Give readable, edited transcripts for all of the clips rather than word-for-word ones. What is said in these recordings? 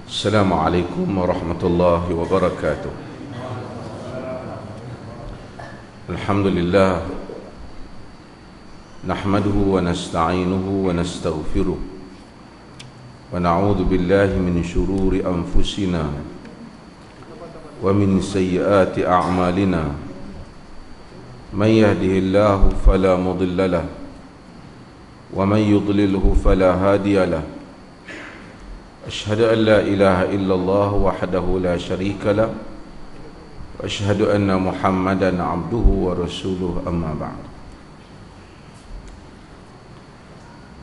Assalamualaikum warahmatullahi wabarakatuh. Alhamdulillah, nahmaduhu wa nasta'inuhu wa nastaghfiruh wa na'udzu billahi min shururi anfusina wa min sayyiati a'malina. Man yahdihillahu fala mudilla lahu wa man yudlilhu fala hadiya lahu. Asyhadu an la ilaha illallah wahdahu la syarika lah wa asyhadu anna Muhammadan abduhu wa rasuluh, amma ba'd.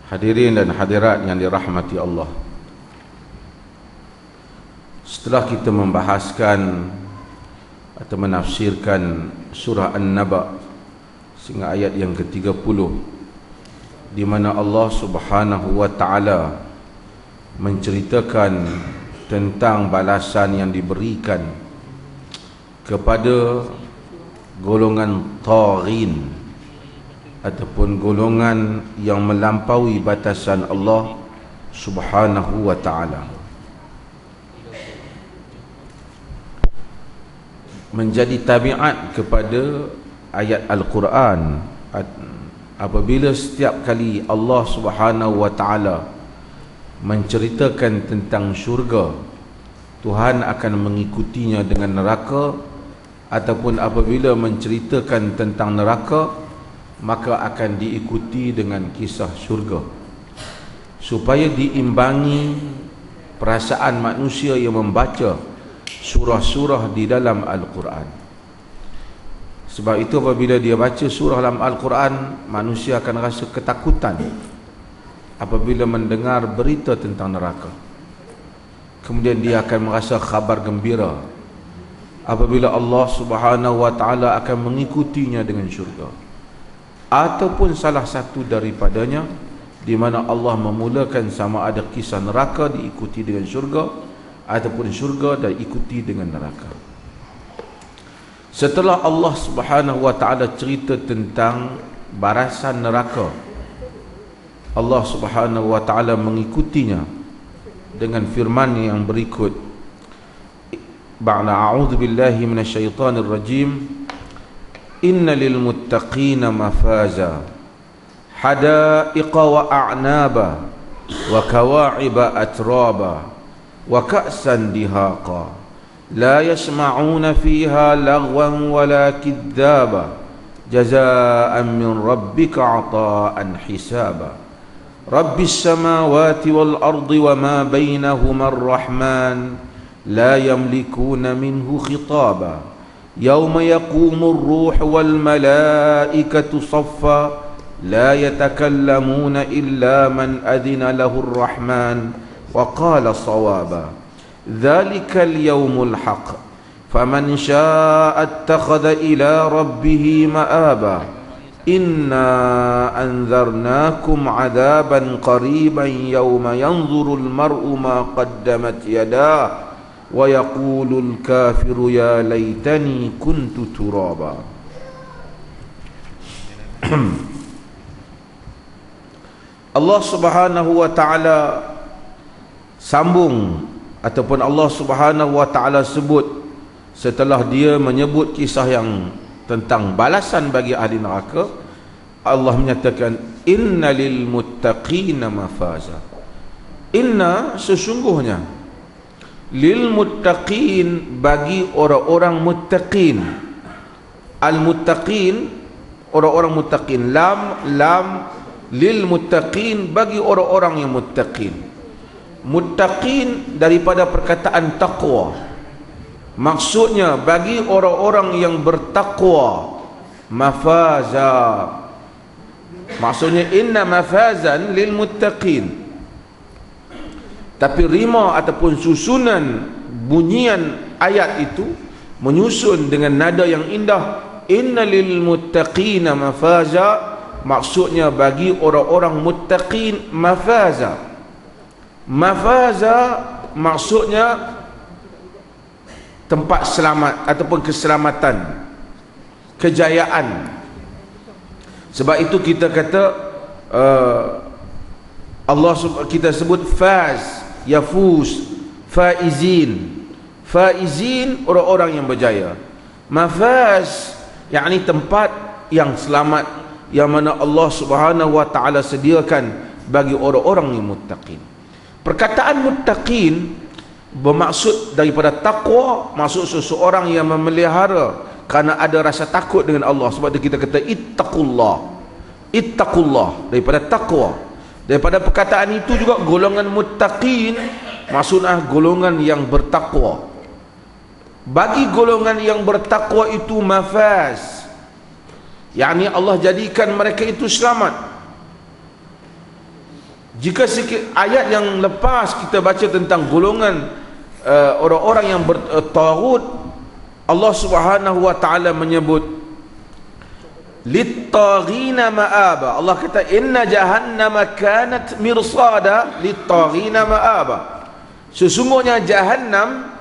Hadirin dan hadirat yang dirahmati Allah, setelah kita membahaskan atau menafsirkan surah An-Naba sehingga ayat yang ke-30, di mana Allah Subhanahu wa taala menceritakan tentang balasan yang diberikan kepada golongan taghin ataupun golongan yang melampaui batasan Allah Subhanahu wa taala. Menjadi tabiat kepada ayat Al-Quran, apabila setiap kali Allah Subhanahu wa taala menceritakan tentang syurga, Tuhan akan mengikutinya dengan neraka, ataupun apabila menceritakan tentang neraka, maka akan diikuti dengan kisah syurga, supaya diimbangi perasaan manusia yang membaca surah-surah di dalam Al-Quran. Sebab itu apabila dia baca surah dalam Al-Quran, manusia akan rasa ketakutan apabila mendengar berita tentang neraka. Kemudian dia akan merasa khabar gembira apabila Allah Subhanahu wa taala akan mengikutinya dengan syurga, ataupun salah satu daripadanya, di mana Allah memulakan sama ada kisah neraka diikuti dengan syurga, ataupun syurga dan ikuti dengan neraka. Setelah Allah Subhanahu wa taala cerita tentang barasan neraka, Allah Subhanahu wa taala mengikutinya dengan firman yang berikut. Ba'da a'udzu billahi minasyaitonir rajim. Innal lil muttaqina mafaza hadaiqa wa a'naba wa kawa'iba atraba wa ka'san dihaqa la yasma'una fiha lagwan wala kidzaba jazaa'an min rabbika 'ata'an hisaba. Rabbis samawati wal ardi wa ma bainahuma ar-rahman la yamlikuna minhu khitaba yawma yaqumu ar-ruhu wal malaikatu saffa la yatakallamuna illa man adhina lahu ar-rahman wa qala sawaba dhalika al-yawmul haqq faman sha'a attakhadha ila rabbih ma'aba inna anzarnakum adaban qariban yawma yanzurul mar'u ma qaddamat yadah wa yaqulul kafiru ya laitani kuntu turaba. Allah Subhanahu wa taala sambung, ataupun Allah Subhanahu wa taala sebut, setelah dia menyebut kisah yang tentang balasan bagi ahli neraka, Allah menyatakan inna lil muttaqina mafaza. Inna, sesungguhnya, lil muttaqin, bagi orang-orang muttaqin. Al muttaqin, orang-orang muttaqin. Lam lil muttaqin, bagi orang-orang yang muttaqin. Muttaqin daripada perkataan taqwa, maksudnya bagi orang-orang yang bertakwa. Mafaza, maksudnya inna mafazan lil muttaqin. Tapi rima ataupun susunan bunyian ayat itu menyusun dengan nada yang indah. Inna lil muttaqina mafaza, maksudnya bagi orang-orang muttaqin. Mafaza, mafaza maksudnya tempat selamat ataupun keselamatan, kejayaan. Sebab itu kita kata Allah kita sebut faz, yafuz. faizin. Faizin, orang-orang yang berjaya. Mafaz, yakni tempat yang selamat, yang mana Allah Subhanahu wa taala sediakan bagi orang-orang yang muttaqin. Perkataan muttaqin bermaksud daripada taqwa, maksud seseorang yang memelihara kerana ada rasa takut dengan Allah. Sebab itu kita kata ittaqullah. Ittaqullah daripada taqwa. Daripada perkataan itu juga golongan muttaqin maksudnya golongan yang bertakwa. Bagi golongan yang bertakwa itu mafaz, yakni Allah jadikan mereka itu selamat. Jika sikit ayat yang lepas kita baca tentang golongan orang-orang yang bertaghut, Allah Subhanahu wa taala menyebut lit-taghina ma'aba. Allah kata inna jahannama kanat mirsada lit-taghina ma'aba. Sesungguhnya jahannam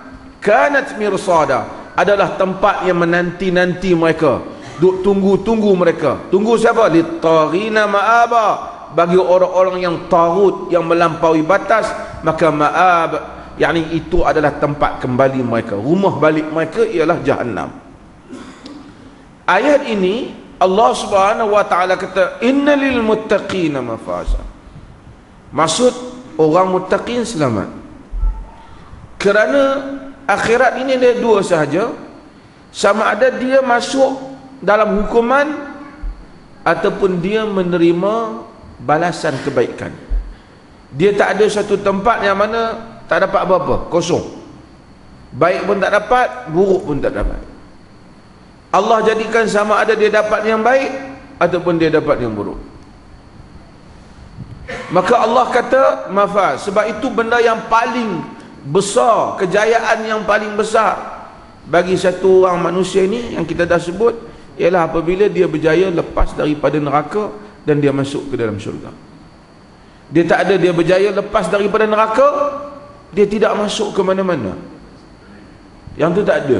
kanat mirsada, adalah tempat yang menanti-nanti mereka, duk tunggu-tunggu mereka. Tunggu siapa? Lit-taghina ma'aba, bagi orang-orang yang taghut, yang melampaui batas. Maka ma'ab, yakni itu adalah tempat kembali mereka, rumah balik mereka ialah jahannam. Ayat ini Allah Subhanahu wa taala kata innalil muttaqina mafaza. Maksud orang muttaqin selamat. Kerana akhirat ini ada dua sahaja, sama ada dia masuk dalam hukuman ataupun dia menerima balasan kebaikan. Dia tak ada satu tempat yang mana tak dapat apa-apa, kosong. Baik pun tak dapat, buruk pun tak dapat. Allah jadikan sama ada dia dapat yang baik ataupun dia dapat yang buruk. Maka Allah kata mafaz. Sebab itu benda yang paling besar, kejayaan yang paling besar bagi satu orang manusia ini yang kita dah sebut, ialah apabila dia berjaya lepas daripada neraka dan dia masuk ke dalam syurga. Dia tak ada dia berjaya lepas daripada neraka, dia tidak masuk ke mana-mana. Yang tu tak ada.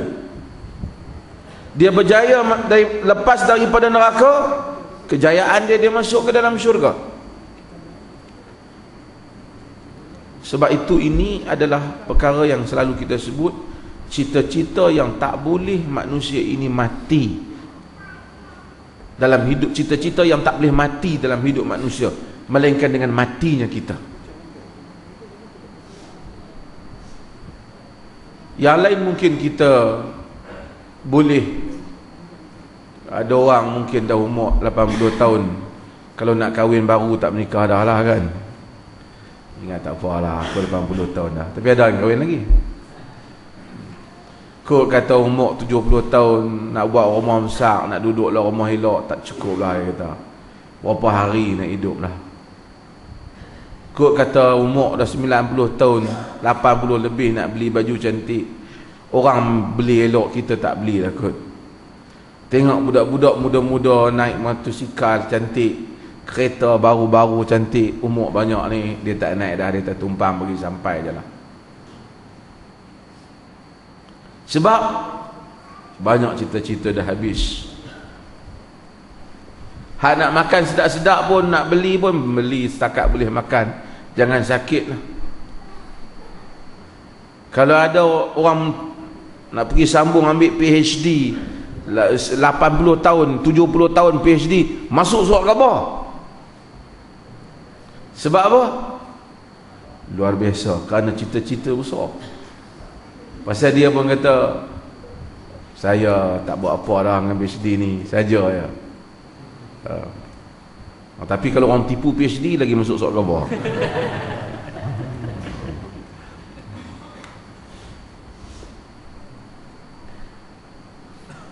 Dia berjaya lepas daripada neraka, kejayaan dia masuk ke dalam syurga. Sebab itu ini adalah perkara yang selalu kita sebut, cita-cita yang tak boleh manusia ini mati dalam hidup, cita-cita yang tak boleh mati dalam hidup manusia, melainkan dengan matinya kita. Yang lain mungkin kita boleh, ada orang mungkin dah umur 80 tahun, kalau nak kahwin baru tak menikah dah lah kan. Ingat tak apalah, aku 80 tahun dah, tapi ada yang kahwin lagi. Kau kata umur 70 tahun nak buat rumah besar, nak duduk lah rumah elok, tak cukup lah dia kata. Berapa hari nak hidup lah. Kau kata umur dah 90 tahun, 80 lebih nak beli baju cantik, orang beli elok, kita tak beli lah kot. Tengok budak-budak muda-muda naik motosikal cantik, kereta baru-baru cantik, umur banyak ni, dia tak naik dah, dia tak tumpang pergi sampai je lah. Sebab banyak cita-cita dah habis. Hak nak makan sedap-sedap pun, nak beli pun beli setakat boleh makan, jangan sakit lah. Kalau ada orang nak pergi sambung ambil PhD 80 tahun, 70 tahun PhD, masuk surat khabar. Sebab apa? Luar biasa, kerana cita-cita besar. Pasal dia pun kata, saya tak buat apa dah dengan PhD ni, saja ya. Tapi kalau orang tipu PhD lagi masuk surat khabar.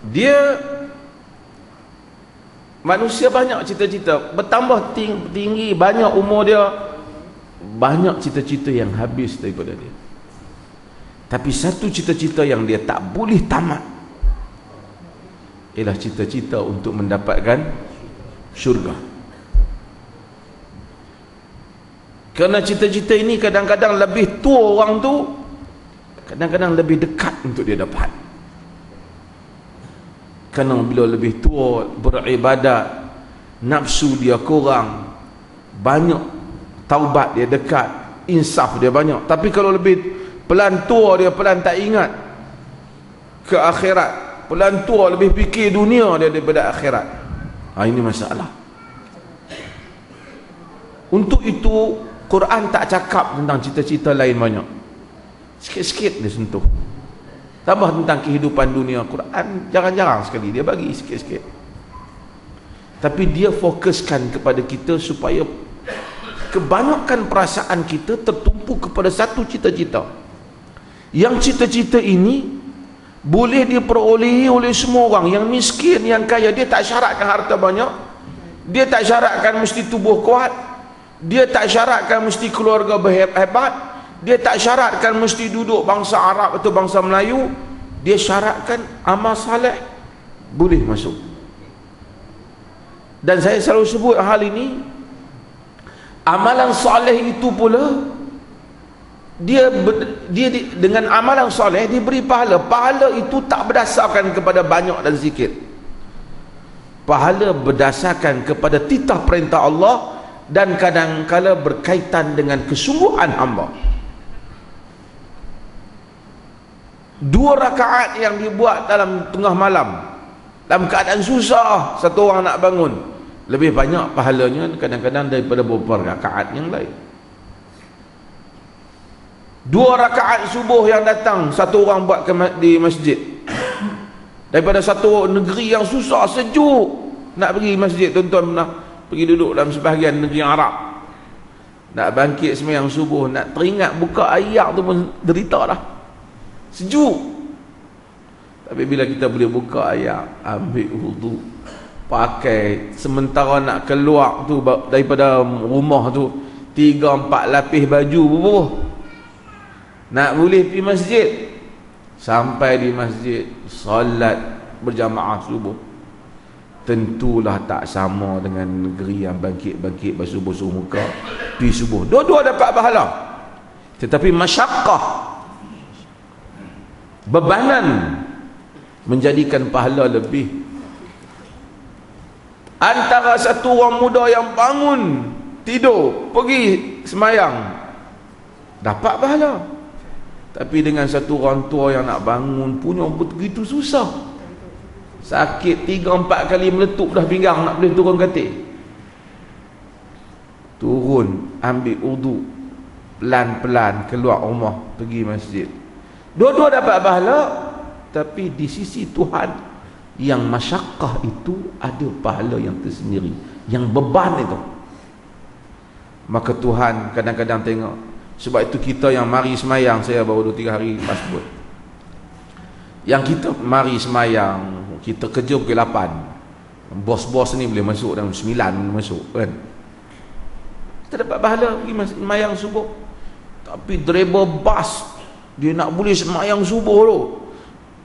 Dia manusia banyak cita-cita, bertambah tinggi, banyak umur dia, banyak cita-cita yang habis daripada dia. Tapi satu cita-cita yang dia tak boleh tamat ialah cita-cita untuk mendapatkan syurga. Kerana cita-cita ini kadang-kadang lebih tua orang tu, kadang-kadang lebih dekat untuk dia dapat. Kerana bila lebih tua, beribadat, nafsu dia kurang, banyak taubat dia dekat, insaf dia banyak. Tapi kalau lebih pelan tua dia pelan tak ingat ke akhirat, pelan tua lebih fikir dunia dia daripada akhirat. Ini masalah. Untuk itu Quran tak cakap tentang cita-cita lain banyak, sikit-sikit dia sentuh. Tambah tentang kehidupan dunia, Quran jarang-jarang sekali dia bagi sikit-sikit. Tapi dia fokuskan kepada kita supaya kebanyakan perasaan kita tertumpu kepada satu cita-cita. Yang cita-cita ini boleh diperolehi oleh semua orang, yang miskin, yang kaya. Dia tak syaratkan harta banyak, dia tak syaratkan mesti tubuh kuat, dia tak syaratkan mesti keluarga berhebat, dia tak syaratkan mesti duduk bangsa Arab atau bangsa Melayu. Dia syaratkan amal saleh boleh masuk. Dan saya selalu sebut hal ini, amalan soleh itu pula dia dengan amalan soleh diberi pahala. Pahala itu tak berdasarkan kepada banyak dan sikit. Pahala berdasarkan kepada titah perintah Allah dan kadang-kala berkaitan dengan kesungguhan hamba. 2 rakaat yang dibuat dalam tengah malam dalam keadaan susah, satu orang nak bangun, lebih banyak pahalanya kadang-kadang daripada beberapa rakaat yang lain. 2 rakaat subuh yang datang satu orang buat di masjid, daripada satu negeri yang susah, sejuk, nak pergi masjid. Tuan-tuan pernah pergi duduk dalam sebahagian negeri Arab, nak bangkit sembahyang subuh, nak teringat buka ayat tu pun derita dah, sejuk. Tapi bila kita boleh buka ayat, ambil wudu, pakai, sementara nak keluar tu daripada rumah tu 3-4 lapis baju bubuh, nak boleh pergi masjid, sampai di masjid solat berjamaah subuh, tentulah tak sama dengan negeri yang bangkit-bangkit basuh-basuh muka pergi subuh. Dua-dua dapat pahala, tetapi masyakkah, bebanan menjadikan pahala lebih. Antara satu orang muda yang bangun tidur pergi semayang dapat pahala, tapi dengan satu orang tua yang nak bangun punya begitu susah, sakit 3-4 kali meletup dah pinggang, nak boleh turun katil, turun, ambil wudu, pelan-pelan keluar rumah pergi masjid. Dua-dua dapat pahala, tapi di sisi Tuhan yang masyakkah itu ada pahala yang tersendiri, yang beban itu. Maka Tuhan kadang-kadang tengok. Sebab itu kita yang mari semayang, saya baru 2-3 hari lepas sebut, yang kita mari semayang, kita kerja pukul 8, bos-bos ni boleh masuk dalam 9 masuk kan, kita dapat pahala pergi semayang subuh. Tapi driver bas dia nak boleh semayang subuh tu,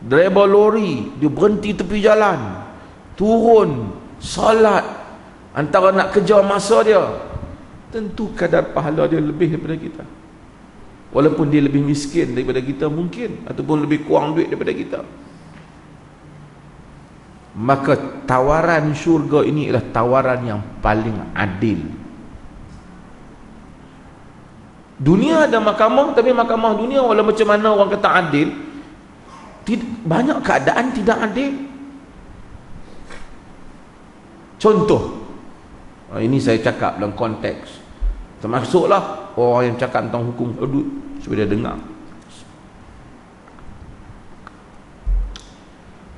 driver lori dia berhenti tepi jalan, turun salat, antara nak kejar masa dia, tentu kadar pahala dia lebih daripada kita, walaupun dia lebih miskin daripada kita mungkin, ataupun lebih kurang duit daripada kita. Maka tawaran syurga ini adalah tawaran yang paling adil. Dunia ada mahkamah, tapi mahkamah dunia walau macam mana orang kata adil, banyak keadaan tidak adil. Contoh, ini saya cakap dalam konteks, termasuklah orang yang cakap tentang hukum hudud supaya dia dengar.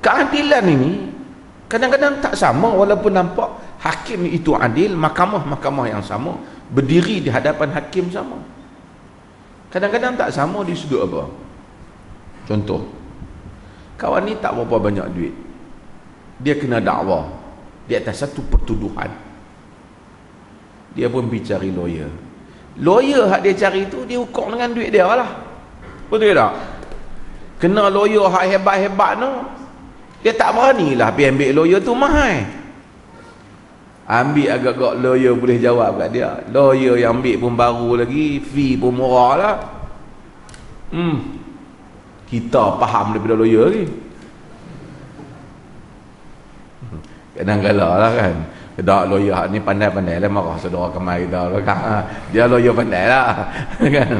Keadilan ini kadang-kadang tak sama, walaupun nampak hakim itu adil, mahkamah-mahkamah yang sama berdiri di hadapan hakim sama, kadang-kadang tak sama di sudut apa. Contoh, kawan ni tak berapa banyak duit, dia kena dakwa di atas satu pertuduhan, dia pun pergi cari lawyer. Lawyer hak dia cari tu dia ukur dengan duit dia lah, betul tak? Kena lawyer hak hebat-hebat tu, dia tak beranilah pergi ambil lawyer tu mahal. Ambil agak-agak lawyer boleh jawab kat dia, lawyer yang ambil pun baru lagi, fee pun murah lah. Kita faham daripada lawyer ni. Kadang-kadang lah kan, tak, lawyer ni pandai-pandai lah, marah saudara kemari kita lah kan, dia lawyer pandai lah kan.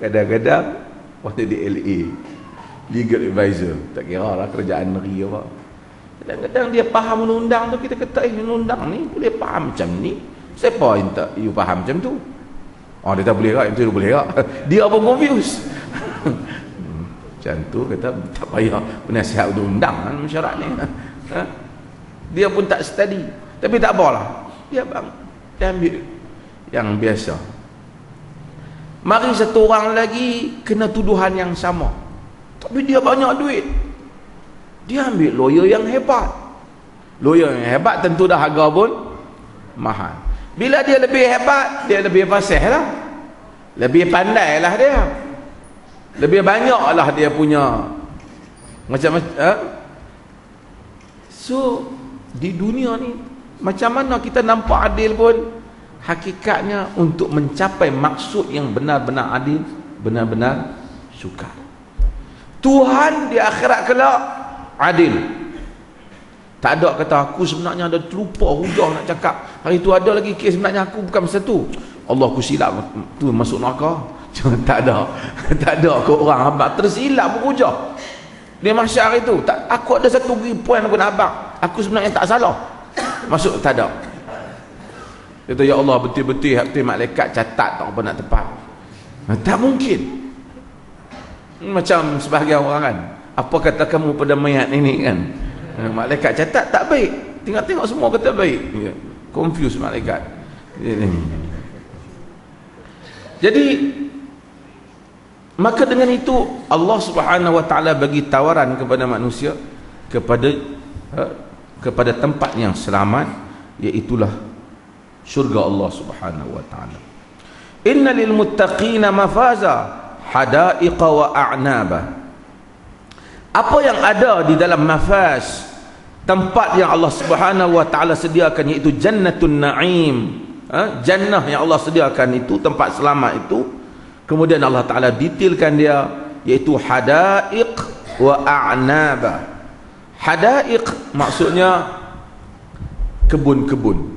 Kadang-kadang waktu di LA, legal advisor, tak kira lah kerjaan negeri apa, kadang-kadang dia faham undang-undang tu, kita kata undang-undang ni boleh faham macam ni, siapa yang tak you faham macam tu? Oh, dia tak boleh tak, itu dia boleh tak. Dia pun confused. Macam tu kata tak payah penasihat undang-undang kan masyarakat ni. Dia pun tak study, tapi tak apalah, dia ambil yang biasa. Mari satu orang lagi kena tuduhan yang sama, tapi dia banyak duit, dia ambil lawyer yang hebat. Lawyer yang hebat tentu dah harga pun mahal. Bila dia lebih hebat, dia lebih fasih lah, lebih pandai lah dia, lebih banyak lah dia punya macam-macam. So di dunia ni macam mana kita nampak adil pun, hakikatnya untuk mencapai maksud yang benar-benar adil, benar-benar sukar. Tuhan di akhirat kelak adil. Tak ada kata aku sebenarnya ada terlupa hujah nak cakap hari tu, ada lagi kes sebenarnya aku bukan masa tu, Allah aku silap tu masuk neraka. Tak ada. Tak ada kau orang abang tersilap hujah dia mahsyar itu. Tak, aku ada satu poin aku nak abang, aku sebenarnya tak salah masuk, tak ada. Dia kata ya Allah betul-betul malaikat catat tak apa nak tepat. Tak mungkin. Macam sebahagian orang kan, apa kata kamu pada mayat ini kan, malaikat catat tak baik, tengok-tengok semua kata baik. Confuse malaikat. Jadi maka dengan itu Allah Subhanahu wa taala bagi tawaran kepada manusia kepada tempat yang selamat, iaitulah syurga Allah Subhanahu wa taala. Innal muttaqina mafaza hadaiqa wa a'naba. Apa yang ada di dalam mafaz, tempat yang Allah Subhanahu wa taala sediakan, iaitu jannatun na'im, jannah yang Allah sediakan itu, tempat selamat itu. Kemudian Allah taala detailkan dia, iaitu hadaiq wa a'naba. Hadaiq maksudnya kebun-kebun,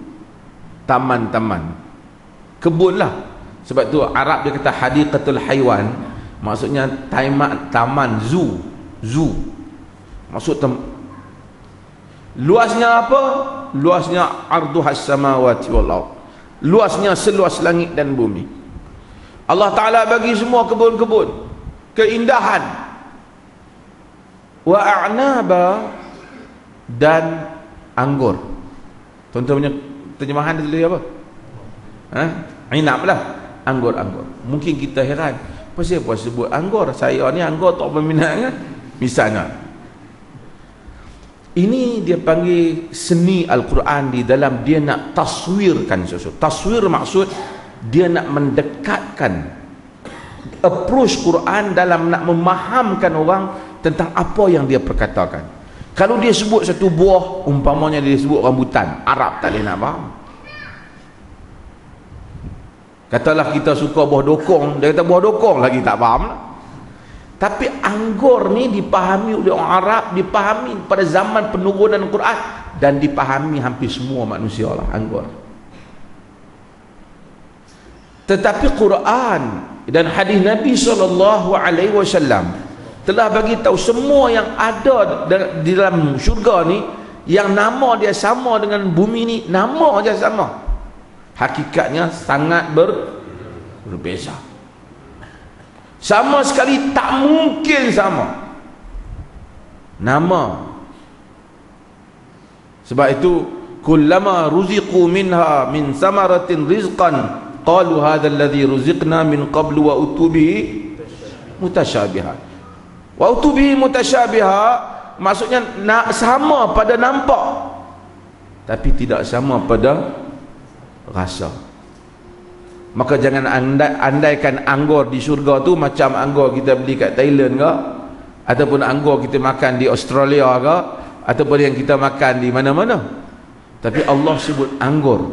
taman-taman, kebun lah. Sebab tu Arab dia kata hadiqatul haiwan, maksudnya taman, zoo. Maksud luasnya apa? Luasnya arduhas samawati wal ard, luasnya seluas langit dan bumi. Allah Ta'ala bagi semua kebun-kebun, keindahan. Wa a'naba, dan anggur. Contohnya terjemahan dia apa? Inab lah, anggur-anggur. Mungkin kita heran, apa sebut anggur? Saya ni anggur tak berminat kan? Misalnya ini dia panggil seni Al-Quran, di dalam dia nak taswirkan sesuatu. Taswir maksud dia nak mendekatkan approach Quran dalam nak memahamkan orang tentang apa yang dia perkatakan. Kalau dia sebut satu buah, umpamanya dia sebut rambutan, Arab tak boleh nak faham. Katalah kita suka buah dokong, dia kata buah dokong, lagi tak faham lah. Tapi anggur ni dipahami oleh orang Arab, dipahami pada zaman penurunan Quran, dan dipahami hampir semua manusia lah anggur. Tetapi Quran dan hadis Nabi SAW telah bagi tahu semua yang ada di dalam syurga ni, yang nama dia sama dengan bumi ni, nama aja sama, hakikatnya sangat berbeza. Sama sekali tak mungkin sama nama. Sebab itu kullama ruziqu minha min samaratin rizqan qalu hadha alladhi ruziqna min qablu wa utubihi mutasyabiha. Wa utubihi mutasyabiha maksudnya sama pada nampak, tapi tidak sama pada rasa. Maka jangan andaikan anggur di syurga tu macam anggur kita beli kat Thailand ke, ataupun anggur kita makan di Australia ke, ataupun yang kita makan di mana-mana. Tapi Allah sebut anggur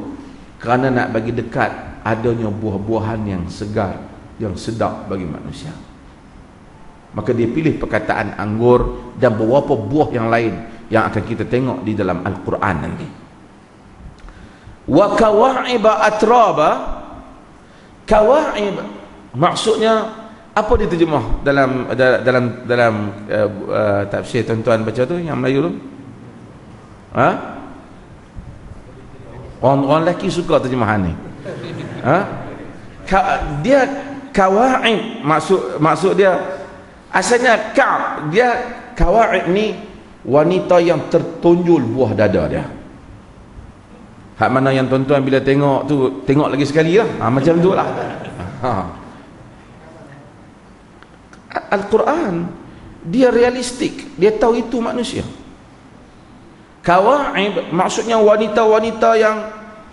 kerana nak bagi dekat adanya buah-buahan yang segar, yang sedap bagi manusia. Maka dia pilih perkataan anggur dan beberapa buah yang lain yang akan kita tengok di dalam Al-Quran nanti. Wa kawa'iba atraba, Kawa'ib maksudnya apa diterjemah dalam tafsir tuan-tuan baca tu yang Melayu tu? Ha? Orang lelaki suka terjemahan ni. Ha? Dia kawa'ib maksud dia asalnya dia kawa'ib ni wanita yang tertonjol buah dada dia. Hak mana yang tuan-tuan bila tengok tu tengok lagi sekali lah, macam tu lah. Al-Quran dia realistik, dia tahu itu manusia. Kawa'ib maksudnya wanita-wanita yang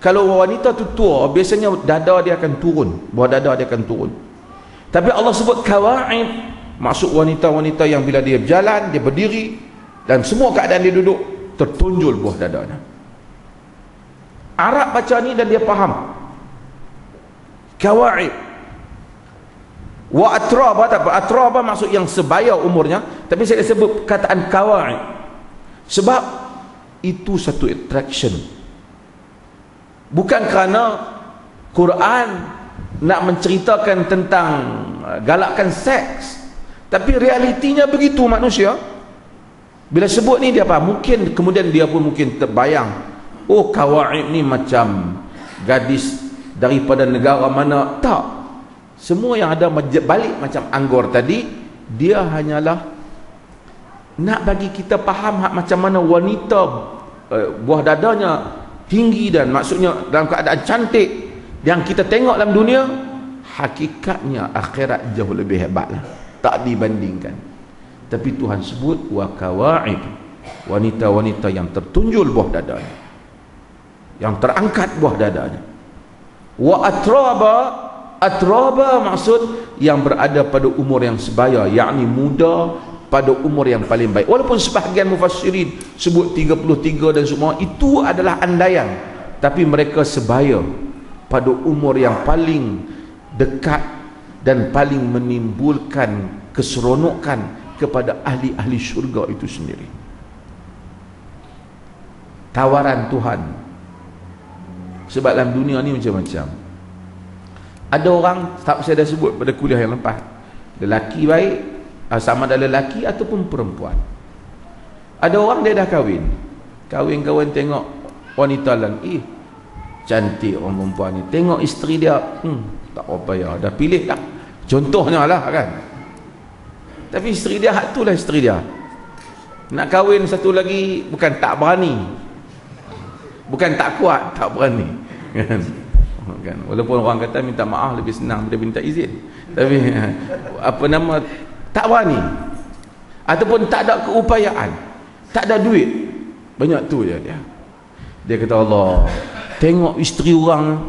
kalau wanita tu tua biasanya dada dia akan turun, buah dada dia akan turun. Tapi Allah sebut kawa'ib maksud wanita-wanita yang bila dia berjalan, dia berdiri dan semua keadaan dia duduk tertonjol buah dadanya. Arab baca ni dan dia faham. Kawa'ib. Wa atraba, tak apa. Atraba maksud yang sebaya umurnya, tapi saya sebut kataan kawa'ib sebab itu satu attraction. Bukan kerana Quran nak menceritakan tentang galakkan seks, tapi realitinya begitu manusia. Bila sebut ni dia apa? Mungkin kemudian dia pun mungkin terbayang, oh kawa'ib ni macam gadis daripada negara mana. Tak, semua yang ada balik macam Anggur tadi, dia hanyalah nak bagi kita faham macam mana wanita buah dadanya tinggi dan maksudnya dalam keadaan cantik yang kita tengok dalam dunia, hakikatnya akhirat jauh lebih hebatlah, tak dibandingkan. Tapi Tuhan sebut wa kawa'ib, wanita-wanita yang tertunjul buah dadanya, yang terangkat buah dadanya. Wa atraba, atraba maksud yang berada pada umur yang sebaya, yakni muda pada umur yang paling baik. Walaupun sebahagian mufassirin sebut 33 dan semua, itu adalah andaian, tapi mereka sebaya pada umur yang paling dekat dan paling menimbulkan keseronokan kepada ahli-ahli syurga itu sendiri. Tawaran Tuhan. Sebab dalam dunia ni macam-macam. Ada orang, tak saya dah sebut pada kuliah yang lepas, lelaki baik, sama ada lelaki ataupun perempuan. Ada orang dia dah kahwin, kahwin tengok wanita lain, cantik orang perempuan ni, tengok isteri dia, tak apa payah, dah pilih dah, contohnya lah kan. Tapi isteri dia, hak tu lah isteri dia. Nak kahwin satu lagi, bukan tak berani, bukan tak kuat, tak berani kan? Walaupun orang kata minta maaf lebih senang daripada minta izin, tapi apa nama, tak berani, ataupun tak ada keupayaan, tak ada duit, banyak tu je dia kata, Allah tengok isteri orang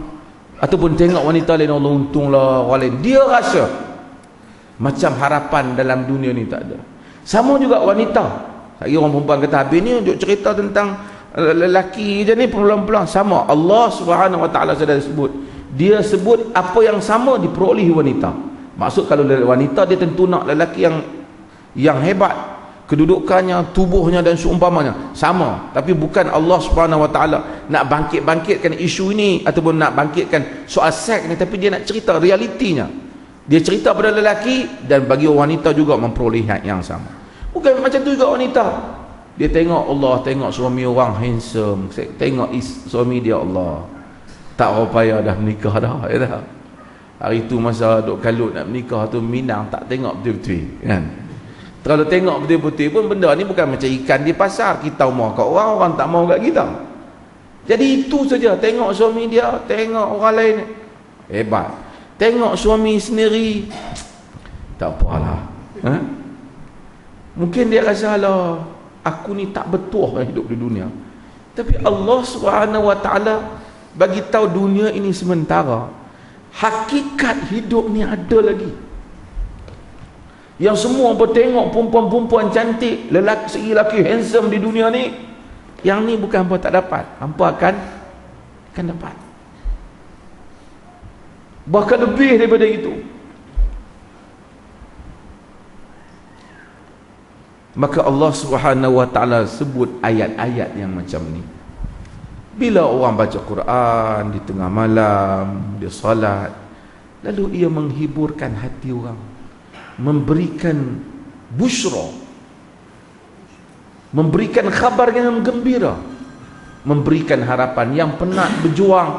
ataupun tengok wanita lain, Allah untunglah orang lain. Dia rasa macam harapan dalam dunia ni tak ada. Sama juga wanita. Lagi orang perempuan kata, habis ni duk cerita tentang lelaki je ni peluang-peluang. Sama, Allah Subhanahu Wa Taala sudah sebut, dia sebut apa yang sama diperolehi wanita. Maksud kalau wanita dia tentu nak lelaki yang hebat, kedudukannya, tubuhnya dan seumpamanya, sama. Tapi bukan Allah Subhanahu Wa Taala nak bangkit-bangkitkan isu ini ataupun nak bangkitkan soal seks ni, tapi dia nak cerita realitinya. Dia cerita pada lelaki dan bagi wanita juga memperoleh hak yang sama. Bukan macam tu juga wanita. Dia tengok Allah, tengok suami orang handsome, tengok suami dia, Allah tak apa payah dah menikah dah, ya dah. Hari tu masa duk kalut nak menikah tu, minang tak tengok betul-betul kan. Kalau tengok betul-betul pun benda ni bukan macam ikan di pasar, kita mau kat orang, orang tak mau kat kita. Jadi itu saja, tengok suami dia, tengok orang lain hebat, tengok suami sendiri tak apalah, mungkin dia rasa, lah aku ni tak betul hidup di dunia. Tapi Allah Subhanahu Wa Taala bagi tahu dunia ini sementara, hakikat hidup ni ada lagi. Yang semua bertengok perempuan-perempuan cantik, lelaki handsome di dunia ni, yang ni bukan hampa tak dapat, hampa akan dapat, bahkan lebih daripada itu. Maka Allah Subhanahu Wa Taala sebut ayat-ayat yang macam ni. Bila orang baca Quran di tengah malam, dia salat, lalu ia menghiburkan hati orang, memberikan busyra, memberikan khabar yang gembira, memberikan harapan. Yang penat berjuang,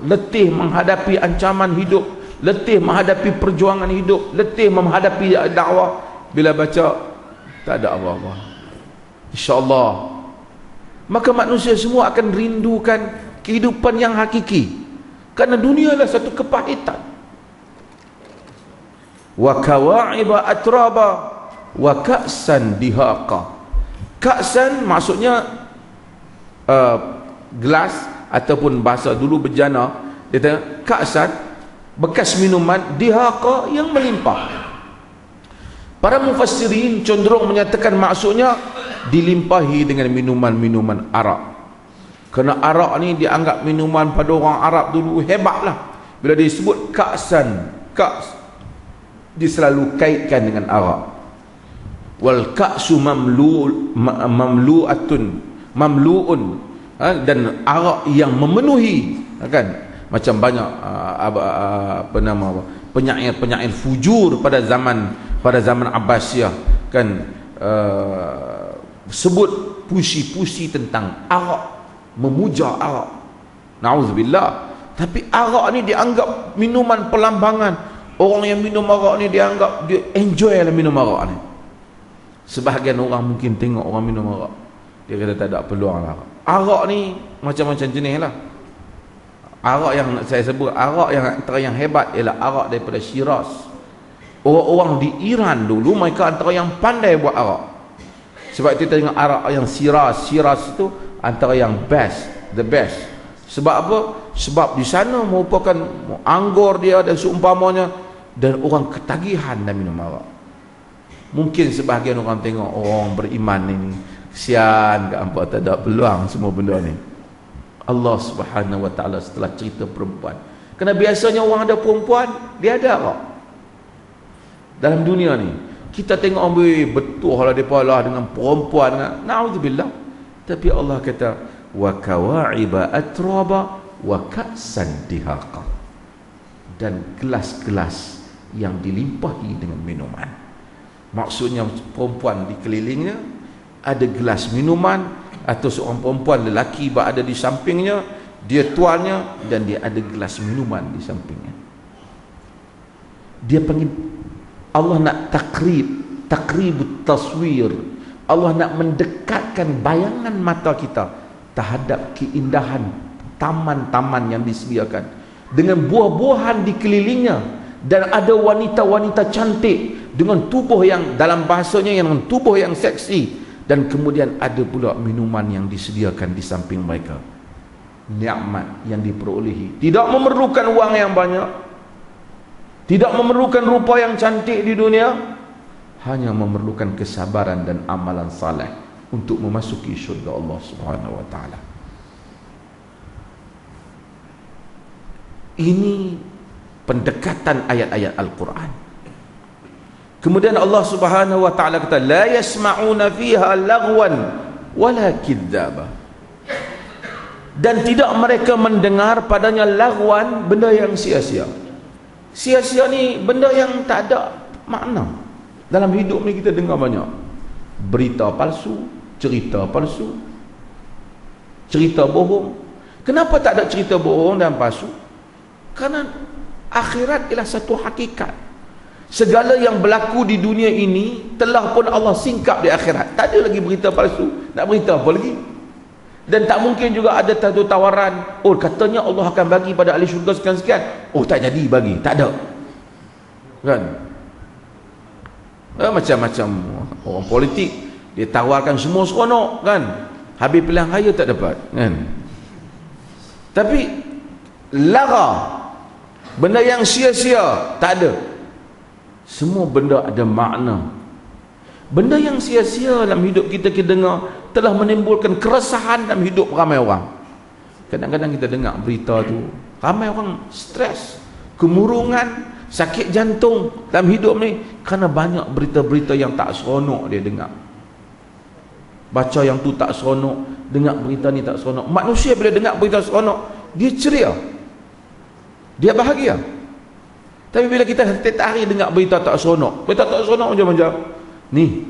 letih menghadapi ancaman hidup, letih menghadapi perjuangan hidup, letih menghadapi dakwah, bila baca tak ada apa-apa, insya-Allah, maka manusia semua akan rindukan kehidupan yang hakiki, kerana dunia adalah satu kepahitan. Wa kawa'iba atraba wa ka'san dihaqa. Ka'san maksudnya gelas, ataupun bahasa dulu berjana, dia kata ka'san, bekas minuman, dihaqa, yang melimpah. Para mufassirin cenderung menyatakan maksudnya dilimpahi dengan minuman-minuman arak. Kerana arak ni dianggap minuman pada orang Arab dulu hebatlah. Bila disebut ka'san, ka's, dia selalu kaitkan dengan arak. Wal ka'su mamlu'un, dan arak yang memenuhi, kan? Macam banyak penyair-penyair fujur pada zaman Abbasiyah, kan, sebut puisi-puisi tentang arak, memuja arak. Na'udzubillah. Tapi arak ni dianggap minuman pelambangan. Orang yang minum arak ni dianggap dia enjoy lah minum arak ni. Sebahagian orang mungkin tengok orang minum arak, dia kata tak ada peluang lah. Arak ni macam-macam jenis lah. Arak yang saya sebut, arak yang antara yang hebat ialah arak daripada Shiraz. Orang-orang di Iran dulu, mereka antara yang pandai buat arak. Sebab itu kita tengok arak yang Shiraz itu antara yang best, the best. Sebab apa? Sebab di sana merupakan anggur dia dan seumpamanya, dan orang ketagihan dan minum arak. Mungkin sebahagian orang tengok orang beriman ini, kesian ke apa, tak ada peluang semua benda ni. Allah Subhanahu wa taala setelah cerita perempuan, kerana biasanya orang ada perempuan, dia ada arak dalam dunia ni. Kita tengok ambil betul lah depa lah dengan perempuan, na'udzubillah. Tapi Allah kata wa kawa'iba atraba wa ka'san dihaqa, dan gelas-gelas yang dilimpahi dengan minuman. Maksudnya perempuan di kelilingnya ada gelas minuman, atau seorang perempuan lelaki berada di sampingnya, dia tuannya, dan dia ada gelas minuman di sampingnya. Dia panggil, Allah nak takribut taswir. Allah nak mendekatkan bayangan mata kita terhadap keindahan taman-taman yang disediakan dengan buah-buahan di kelilingnya, dan ada wanita-wanita cantik dengan tubuh yang, dalam bahasanya, yang dengan tubuh yang seksi, dan kemudian ada pula minuman yang disediakan di samping mereka. Nikmat yang diperolehi, tidak memerlukan wang yang banyak, tidak memerlukan rupa yang cantik di dunia, hanya memerlukan kesabaran dan amalan saleh untuk memasuki syurga Allah Subhanahu wa taala. Ini pendekatan ayat-ayat Al-Quran. Kemudian Allah Subhanahu wa taala kata la yasma'una fiha laghwan wala kidzaba, dan tidak mereka mendengar padanya laghwan, benda yang sia-sia. Sia-sia ni benda yang tak ada makna. Dalam hidup ni kita dengar banyak berita palsu, cerita palsu, cerita bohong. Kenapa tak ada cerita bohong dan palsu? Kerana akhirat ialah satu hakikat. Segala yang berlaku di dunia ini telah pun Allah singkap di akhirat. Tak ada lagi berita palsu. Nak berita apa lagi? Dan tak mungkin juga ada satu tawaran, oh katanya Allah akan bagi pada ahli syurga sekian-sekian, oh tak jadi bagi. Tak ada, kan? Macam-macam orang politik, dia tawarkan semua seronok, kan? Habis pilihan raya tak dapat, kan? Tapi lara, benda yang sia-sia, tak ada. Semua benda ada makna. Benda yang sia-sia dalam hidup kita dengar telah menimbulkan keresahan dalam hidup ramai orang. Kadang-kadang kita dengar berita tu, ramai orang stres, kemurungan, sakit jantung dalam hidup ni kerana banyak berita-berita yang tak seronok dia dengar. Baca yang tu tak seronok, dengar berita ni tak seronok. Manusia bila dengar berita seronok, dia ceria, dia bahagia. Tapi bila kita setiap hari dengar berita tak seronok, berita tak seronok macam-macam ni,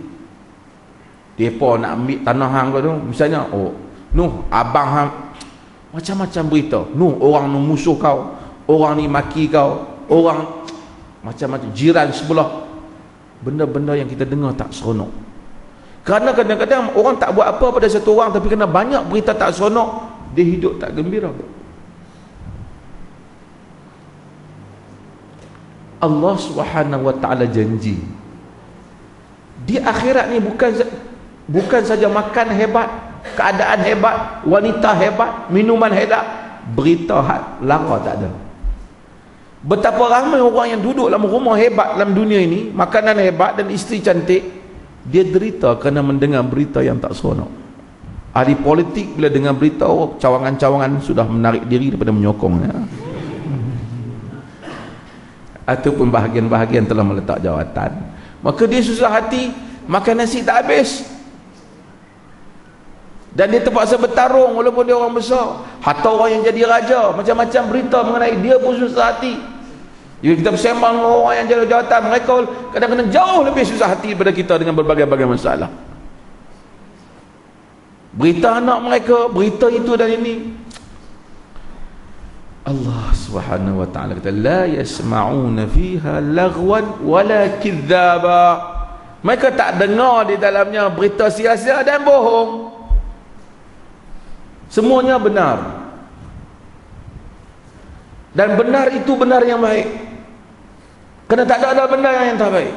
depa nak ambil tanah hang kau tu misalnya, oh noh abang hang, macam-macam berita, noh orang nu musuh kau, orang ni maki kau, orang macam-macam, jiran sebelah, benda-benda yang kita dengar tak seronok. Kerana kadang-kadang orang tak buat apa pada satu orang, tapi kena banyak berita tak seronok, dia hidup tak gembira. Allah Subhanahu wa taala janji di akhirat ni bukan saja makan hebat, keadaan hebat, wanita hebat, minuman hebat, berita lara tak ada. Betapa ramai orang yang duduk dalam rumah hebat dalam dunia ini, makanan hebat dan isteri cantik, dia derita kerana mendengar berita yang tak seronok. Ahli politik bila dengar berita, oh, cawangan-cawangan sudah menarik diri daripada menyokongnya, ataupun bahagian-bahagian telah meletak jawatan, maka dia susah hati, makan nasi tak habis, dan dia terpaksa bertarung walaupun dia orang besar. Hatta orang yang jadi raja, macam-macam berita mengenai dia pun susah hati. Jika kita bersembang dengan orang yang jadi jawatan, mereka kadang-kadang jauh lebih susah hati daripada kita dengan berbagai-bagai masalah. Berita anak mereka, berita itu dan ini. Allah Subhanahu wa taala kata, la yasma'una fiha laghwan wala kidzaba. Mereka tak dengar di dalamnya berita sia-sia dan bohong. Semuanya benar. Dan benar itu benar yang baik. Kerana tak ada benar yang tak baik.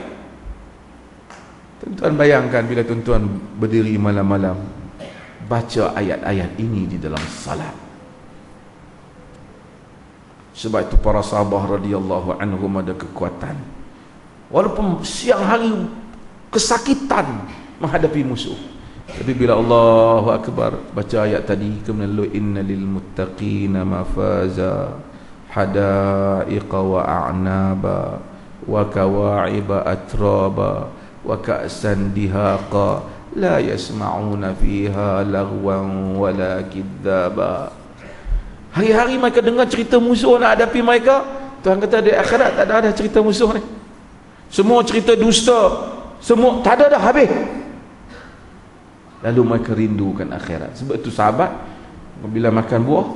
Tuan-tuan bayangkan bila tuan-tuan berdiri malam-malam baca ayat-ayat ini di dalam salat. Sebab itu para sahabat radhiyallahu anhum ada kekuatan, walaupun siang hari kesakitan menghadapi musuh, tapi bila Allahu Akbar baca ayat tadi, kemudian lu innalil muttaqina mafaza hadaiqa wa a'naba wa kawa'iba atraba wa ka'san dihaqa la yasma'una fiha laghwan wala kidzaba. Hari-hari mereka dengar cerita musuh nak hadapi mereka. Tuhan kata di akhirat tak ada cerita musuh ni. Semua cerita dusta, semua tak ada dah, habis. Lalu mereka rindukan akhirat. Sebab itu sahabat bila makan buah,